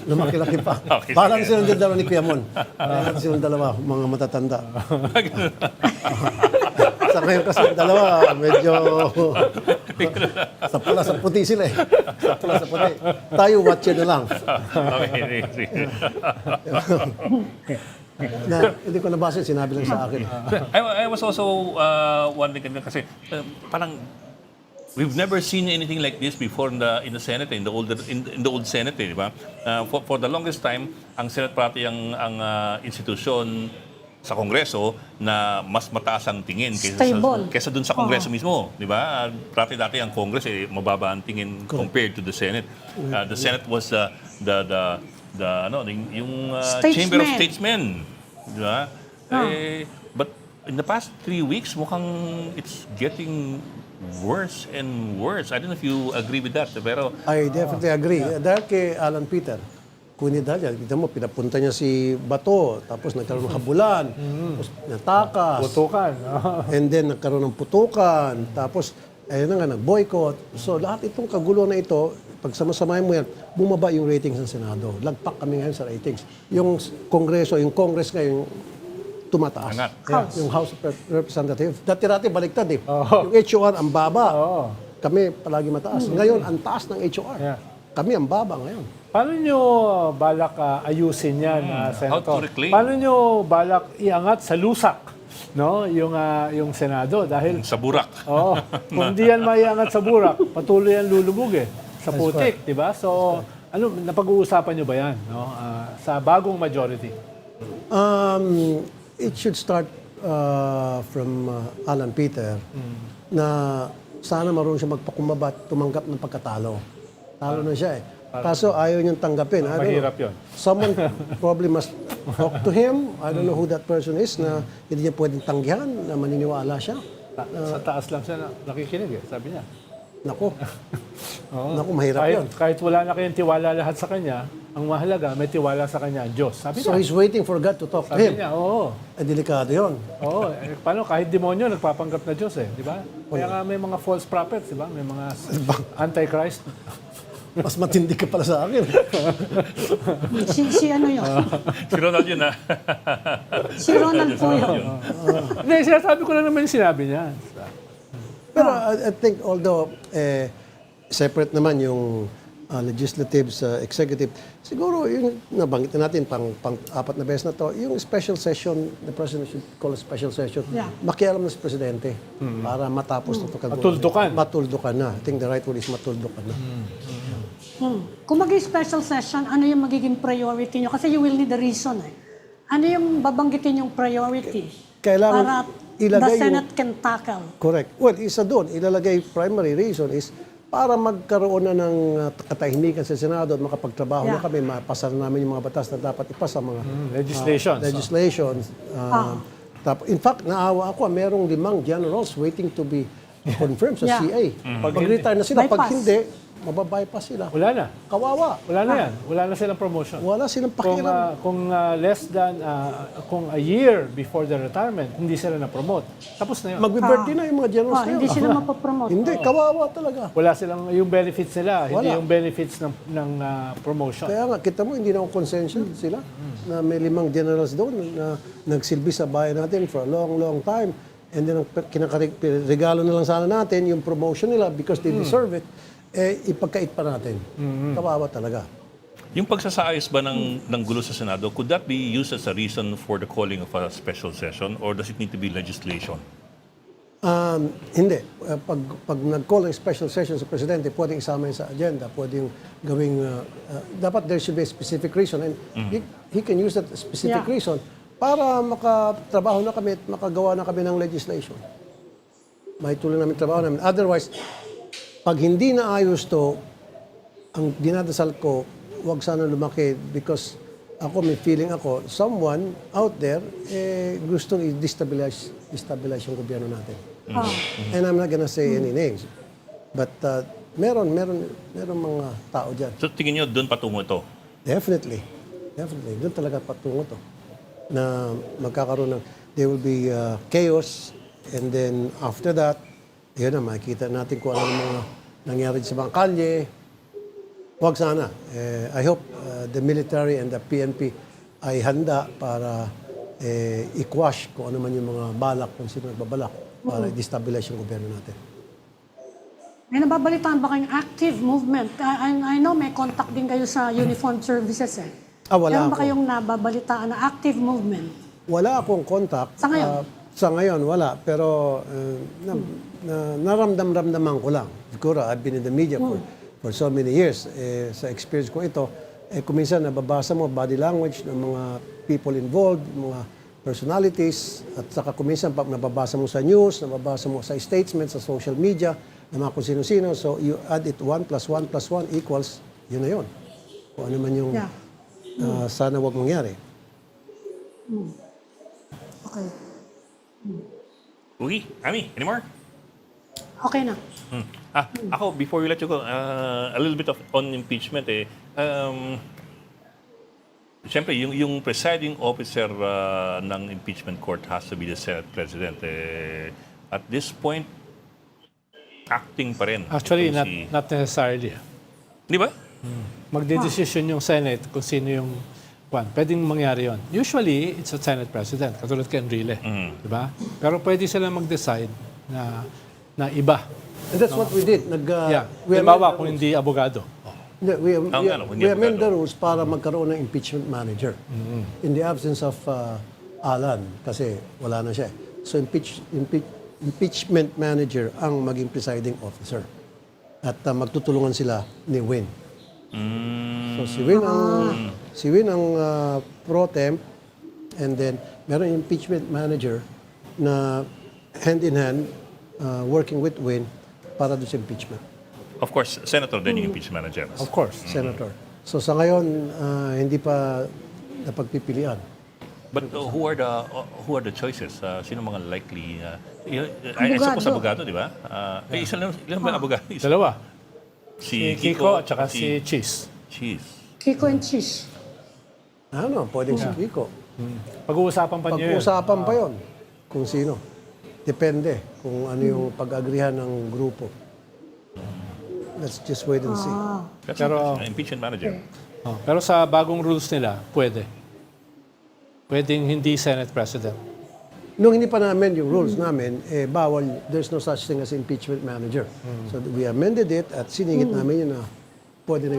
lumaki-laki pa. Okay, Parang silang dalawa ni Kuya Mon. Parang silang dalawa, mga matatanda. Sa ngayon kasi yung dalawa, medyo sa pula sa puti sila eh. Sa pula sa puti. Tayo, watch na lang. Okay, sige. Hindi ko nabasa, sinabi lang sa akin. I was also wondering kasi parang we've never seen anything like this before in the Senate, in the old Senate, di ba? For the longest time, ang Senate party ang institusyon sa Kongreso na mas mataas ang tingin Stable. kaysa dun sa Kongreso mismo, di ba? Dati ang Congress mababa ang tingin compared to the Senate. The Senate was yung Chamber of Statesmen, di ba? But in the past 3 weeks, mukhang it's getting worse and worse. I don't know if you agree with that, pero I definitely agree. Dahil kay Alan Peter, kunit dahil, kita mo, pinapunta niya si Bato, tapos nagkaroon ng habulan, tapos natakas, Putukan. and then nagkaroon ng putukan, tapos ayun na nga, nag-boycott. So lahat itong kagulo na ito, pag samasamahin mo yan, bumaba yung ratings ng Senado. Lagpak kami ngayon sa ratings. Yung Kongreso, yung Congress ngayon, tumataas. Angat. Yung House of Representatives. Dati-dati baliktad eh. Yung HOR ang baba. Kami palagi mataas. Ngayon, ang taas ng HOR. Yeah. Kami ang baba ngayon. Paano nyo balak ayusin yan, how to Senator? reclaim? Paano nyo balak iangat sa lusak, no, yung Senado? Dahil, Sa burak. oh, kung di yan maiangat sa burak, patuloy yan lulubog sa putik, di ba? So, napag-uusapan nyo ba yan, no, sa bagong majority? It should start from Alan Peter na sana marunong siya magpakumbaba at tumanggap ng pagkatalo. Talo na siya eh. Kaso ayaw niyang tanggapin. I don't know. Mahirap yun. Someone probably must talk to him. I don't know who that person is na hindi niya pwedeng tanggihan na maniniwala siya. Sa taas lang siya nakikinig sabi niya. Naku. Oo. Naku, mahirap yun. Kahit wala na kayong tiwala lahat sa kanya, ang mahalaga, may tiwala sa kanya ang Diyos. Sabi So niya. he's waiting for God to talk to Sabi him. niya, oo. Delikado yun. Oo. Paano? Kahit demonyo, nagpapanggap na Diyos di ba? Kaya nga may mga false prophets, di ba? May mga antichrist. Mas matindi ka pala sa akin. Si ano yun? Si Ronald yun, Si Ronald po yun. Hindi, sinasabi ko lang naman yung sinabi niya. Pero I think although separate naman yung legislative sa executive, siguro yung nabanggit na natin pang-apat na beses na to, yung special session, the president should call a special session, Yeah. makialam na si presidente para matapos na ito. Matuldukan. Matuldukan na. I think the right word is matuldukan na. Kung mag-special session, ano yung magiging priority nyo? Kasi you will need a reason Ano yung babanggitin yung priority? Kailangan para ilagay the yung- Senate can tackle. Correct. Well, isa doon, ilalagay primary reason is para magkaroon na ng katahimikan sa Senado at makapagtrabaho na Yeah. kami, mapasa na namin yung mga batas na dapat ipasa mga Legislations. In fact, naawa ako, merong 5 generals waiting to be confirmed sa Yeah. CA. Pag-retire na sila, pag Bypass. hindi, mababypass sila. Wala na. Kawawa. Wala na yan. Wala na silang promotion. Wala silang Kung, pakialam. less than, kung a year before the retirement, hindi sila na-promote. Tapos na yun. Magbe-birthday na yung mga generals na Hindi yun. sila mapapromote. Hindi, kawawa talaga. Wala silang, yung benefits nila, hindi Wala. yung benefits ng promotion. Kaya nga, kita mo, hindi na ako konsensya sila na may 5 generals doon na nagsilbi sa bayan natin for a long, long time. And then, regalo na lang sana natin yung promotion nila because they deserve it, ipagkait pa natin. Kawawa talaga. Yung pagsasaayos ba ng gulo sa Senado, could that be used as a reason for the calling of a special session or does it need to be legislation? Hindi. Pag nag-call ng special session sa Presidente, pwedeng isama yun sa agenda, pwedeng gawing, dapat there should be a specific reason and he can use that specific Yeah. reason para makatrabaho na kami at makagawa na kami ng legislation. May tuloy namin trabaho namin. Otherwise, pag hindi na ayos to, ang dinadasal ko, wag sana lumaki because ako, may feeling ako, someone out there gustong i-destabilize yung gobyerno natin. And I'm not gonna say any names. But meron mga tao dyan. So tingin nyo, doon patungo ito? Definitely. Doon talaga patungo to. Na magkakaroon ng, there will be chaos and then after that, yun na, makikita natin kung ano mga nangyari sa mga kalye. Huwag sana. I hope the military and the PNP ay handa para i-quash kung ano man yung mga balak, kung sino nagbabalak para i-destabilize yung gobyerno natin. May nababalitaan ba kayong active movement? I know may contact din kayo sa uniformed services Wala Meron ba ako. kayong nababalitaan na active movement? Wala akong contact. Sa ngayon? Sa ngayon, wala. Pero naramdam-ramdaman ko lang. Siguro, I've been in the media for so many years. Sa experience ko ito, kung minsan nababasa mo body language ng mga people involved, mga personalities, at saka kung minsan pag nababasa mo sa news, nababasa mo sa statements, sa social media, ng mga kung sino-sino, so you add it 1 + 1 + 1 equals, yun na yun. Kung ano man yung sana wag mangyari. Okay. Ugi, Ami, anymore? Okay na. Ako, before we let you go, a little bit on impeachment Siyempre, yung presiding officer ng impeachment court has to be the Senate President. At this point, acting pa rin. Actually, Itong not necessarily. Di ba? Magdedesisyon yung Senate kung sino yung pwedeng mangyari yon. Usually, it's a Senate President, katulad kay Enrile. Di ba? Pero pwede sila mag-decide na iba. And that's what we did. Halimbawa, kung hindi abogado. Hindi, we amend the abogado. rules para magkaroon ng impeachment manager. In the absence of Alan, kasi wala na siya. So impeachment manager ang maging presiding officer. At magtutulungan sila ni Win. So si Win ang pro temp, and then meron yung impeachment manager na hand in hand working with Win para doon sa impeachment. Of course, Senator din yung impeachment manager. Of course. Senator. So sa ngayon, hindi pa napagpipilian. But who are the choices? Sino mga likely? I suppose abogado, di ba? Ilan ba abogado? Dalawa. Si Si Kiko at saka si Cheese. Cheese. Kiko and Cheese. Ano, pwedeng si Kiko. Pag-uusapan pa niyo yun. Pag-uusapan pa yon kung sino. Depende kung ano yung pag-agrihan ng grupo. Let's just wait and see. Pero- Impeachment manager. Oh, pero sa bagong rules nila, pwede. Pwedeng hindi Senate President. Nung hindi pa namin yung rules namin, bawal, there's no such thing as impeachment manager. So we amended it at siningit namin yun na pwede na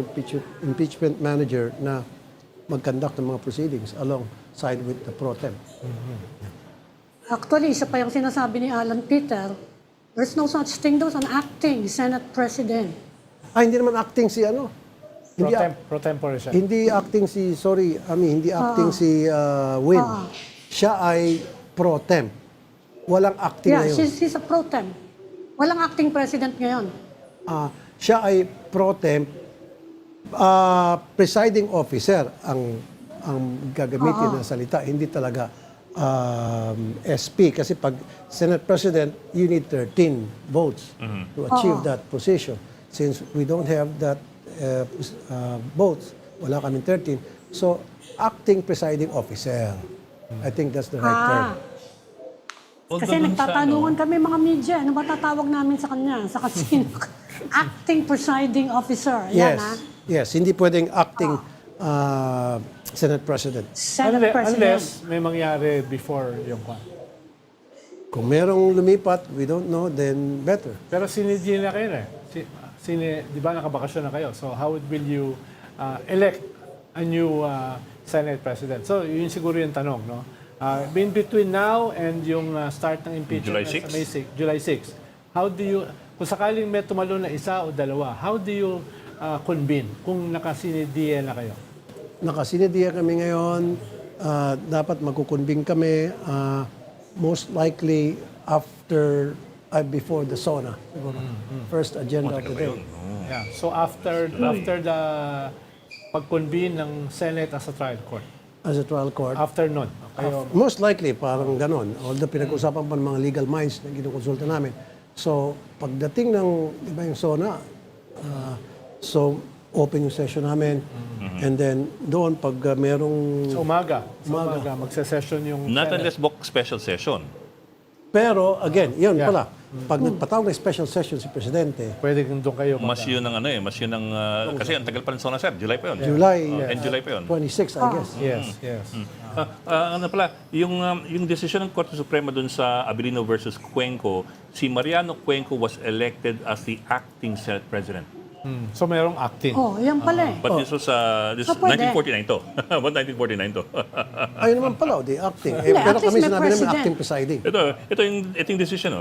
impeachment manager na mag-conduct ng mga proceedings alongside with the pro temp. Actually, isa pa yung sinasabi ni Alan Peter, there's no such thing daw as an acting Senate President. Hindi naman acting si ano. Pro tempore siya. Hindi acting si, hindi acting si Win. Siya ay pro temp. Walang acting Yeah, ngayon. she's a pro temp. Walang acting president ngayon. Siya ay pro temp. Presiding officer ang gagamitin na salita. Hindi talaga SP. Kasi pag Senate President, you need 13 votes to achieve that position. Since we don't have that votes, wala kaming 13. So, acting presiding officer. I think that's the right term. Kasi nagtatanungan kami mga media, ano ba tatawag namin sa kanya? Sa kasino? Acting presiding officer. Yan, ha? Yes, hindi pwedeng acting Senate President. Senate President. Unless may mangyari before yung kwan. Kung merong lumipat, we don't know, then better. Pero sinidye na kayo eh. Di ba nakabakasyon na kayo? So how will you elect a new Senate President? So yun siguro yung tanong, no? In between now and yung start ng impeachment July 6? sa May 6, July 6, how do you, kung sakaling may tumalo na isa o dalawa, how do you convene kung nakasinidye na kayo? Nakasinidiya kami ngayon. Dapat magkukunbing kami. Most likely before the SONA. Siguro. First agenda of the day. Yeah. So after the pag-convene ng Senate as a trial court, As a trial court. after nun, kayo, Most likely, parang ganon. Although pinag-usapan pa ng mga legal minds na ginukonsulta namin. So, pagdating ng, di ba yung SONA, so, open yung session namin. And then, doon, pag merong... sa umaga, magse-session yung Not Senate. unless book special session. Pero, again, yun Yeah. pala. Pag nagpatawag ng special session si Presidente, Pwede kung doon kayo. Mas yun ang mas yun ang, kasi ang tagal pa rin sa sir, July pa yun. July And July pa yun. 26, I guess. Yes, yes. Ano pala, yung desisyon ng Korte Suprema dun sa Abilino versus Cuenco, si Mariano Cuenco was elected as the acting Senate President. So mayroong acting. Oh, yan pala eh. But this was this So, pwede. 1949 to. What 1949 to? Ayun naman pala, di acting. Hindi, Pero at least kami may sinabi namin president. acting presiding. ito yung decision.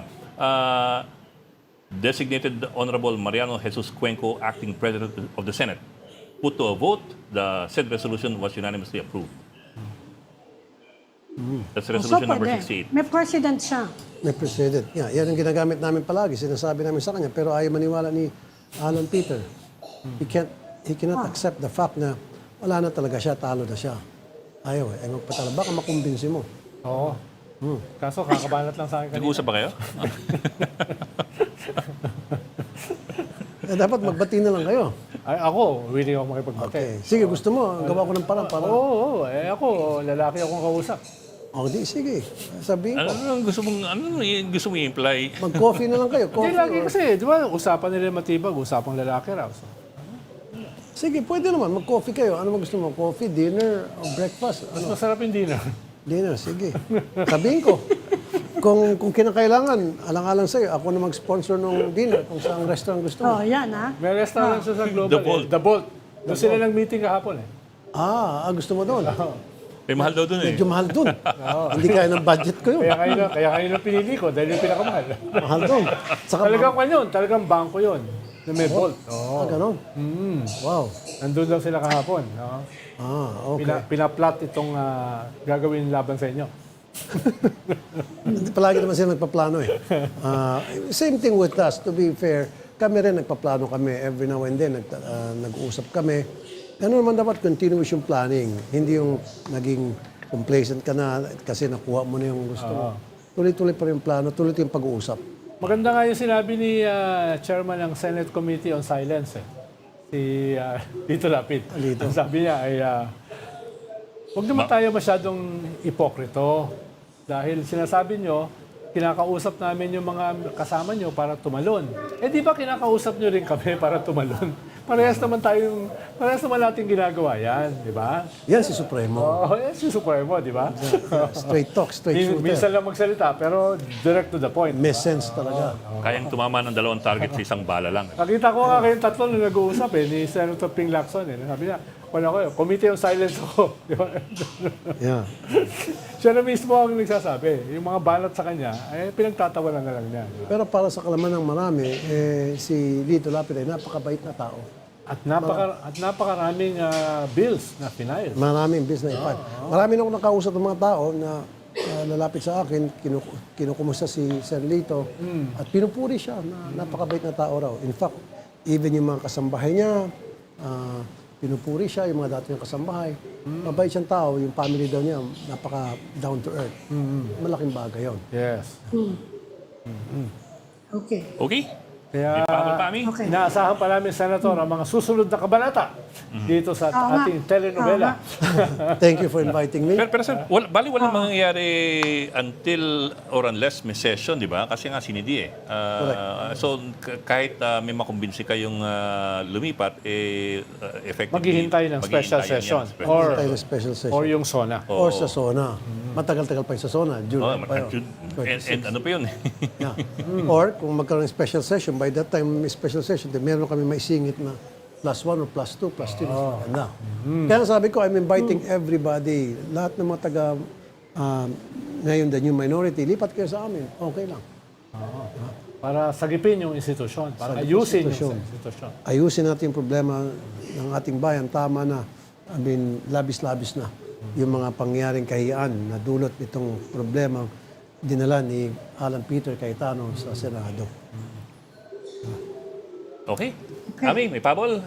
Designated Honorable Mariano Jesus Cuenco, acting President of the Senate. Put to a vote, the said resolution was unanimously approved. That's resolution number 68. May president siya. May president. Yeah, yan ang ginagamit namin palagi. Sinasabi namin sa kanya. Pero ayaw maniwala ni Alan Peter. He cannot accept the fact na wala na talaga siya, talo na siya. Ayaw eh. Ayaw patala. Baka makumbinsi mo. Oo. Kaso kakabanat lang sa akin kanina. Nag-uusap ba kayo? Dapat magbati na lang kayo. Ay, ako, willing ako makipagbate. Okay. Sige, gusto mo. Gawa ko ng parang para. Oo, ako, lalaki akong kausap. O, di, sige. Sabihin ko. Ano gusto mong i-imply? Mag-coffee na lang kayo. Hindi Coffee lagi or... kasi, di ba, usapan nila matibag, usapang lalaki raw. So, Sige, pwede naman. Mag-coffee kayo. Ano gusto mo? Coffee, dinner, o breakfast? mas Ano? masarap yung dinner. Dinner, sige. Sabihin ko. Kung kinakailangan, alang-alang sa'yo, ako na mag-sponsor ng dinner kung saan restaurant gusto mo. Oh, yan ha. May restaurant sa Global. The Bolt. The Bolt. Doon sila nag-meeting kahapon eh. Gusto mo doon? Mahal daw dun eh. Medyo mahal doon. Hindi kaya ng budget ko yun. Kaya kayo na pinili ko dahil yung pinakamahal. Mahal doon. Saka Talagang kwan yun, talagang bangko yun. Na may Bolt. ganon. Wow. Nandun daw sila kahapon. No? Okay. Pinaplot itong gagawin laban sa inyo. Palagi naman sila nagpaplano eh. Same thing with us, to be fair. Kami rin nagpaplano kami. Every now and then, nag-uusap kami. Ganun naman dapat continuous yung planning. Hindi yung naging complacent ka na kasi nakuha mo na yung gusto mo. Tuloy-tuloy pa rin yung plano, tuloy yung pag-uusap. Maganda nga yung sinabi ni Chairman ng Senate Committee on Silence eh. Si Lito Lapid. Ang sabi niya ay huwag naman tayo masyadong ipokrito. Dahil sinasabi nyo, kinakausap namin yung mga kasama nyo para tumalon. Eh di ba kinakausap nyo rin kami para tumalon? Parehas naman natin ginagawa yan, di ba? Yan si Supremo. Oo, yan si Supremo, di ba? Straight talk, straight shooter. Minsan lang magsalita, pero direct to the point. May sense talaga. Kayang tumama ng 2 target sa isang bala lang. Nakita ko nga kayong tatlo na nag-uusap ni Senator Ping Lacson. Sabi niya, committee on silence ako. Di ba? Yeah. Siya na mismo ang nagsasabi. Yung mga banat sa kanya, pinagtatawanan na lang niya. Di ba? Pero para sa kalaman ng marami, si Lito Lapid ay napakabait na tao. At napakaraming bills na final. Maraming business na Marami na akong nakausap ng mga tao na lalapit sa akin, kinukumusta si Sen. Lito at pinupuri siya na napakabait na tao raw. In fact, even yung mga kasambahay niya, pinupuri siya, yung mga dati niyang kasambahay. Mabait siyang tao, yung family daw niya, napaka down to earth. Malaking bagay yun. Yes. Okay. Okay? Kaya May pahabol pa, Ami? Okay. inaasahan pa namin, Senator, ang mga susunod na kabanata dito sa ating telenovela. Thank you for inviting me. Pero sir, walang mangyayari until or unless may session, di ba? Kasi nga sinidi eh. So, kahit may makumbinsi kayong lumipat, effectively... Maghihintay ng special session. Or, Tayo na special session. or yung SONA. Or sa SONA. Matagal-tagal pa yung sa SONA. June pa yun. And ano pa yun? Yeah. Or kung magkaroon ng special session, by that time may special session, then meron kami maisingit na +1 or +2, +3. Ganda. Kaya sabi ko, I'm inviting everybody, lahat ng mga taga, ngayon the new minority, lipat kayo sa amin. Okay lang. Para sagipin yung institusyon. Para ayusin yung institusyon. Ayusin natin yung problema ng ating bayan. Tama na. I mean, labis-labis na yung mga pangyaring kahiyan na dulot nitong problema dinala ni Alan Peter Cayetano sa Senado. Okay. Ami, may pabol?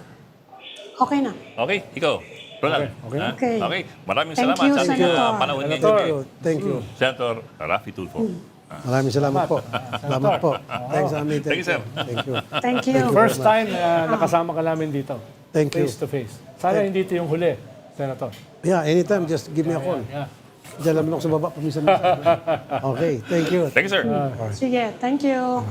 Okay na. Okay, ikaw. Ronald. Okay. Ha? Okay. Okay. Maraming Thank salamat you, sa ating Senator. panahon ngayon. Senator. Thank you. Senator Raffy Tulfo. Maraming salamat po. Salamat po. Thanks, Ami. Thank you, sir. Thank you. Thank you. First time nakasama ka namin dito. Thank you. Face to face. Sana hindi ito yung huli, Senator. Yeah, anytime, just give me a call. Yeah. Diyan lang ako sa baba, paminsan-minsan. Okay, thank you. Thank you, sir. Sige, thank you.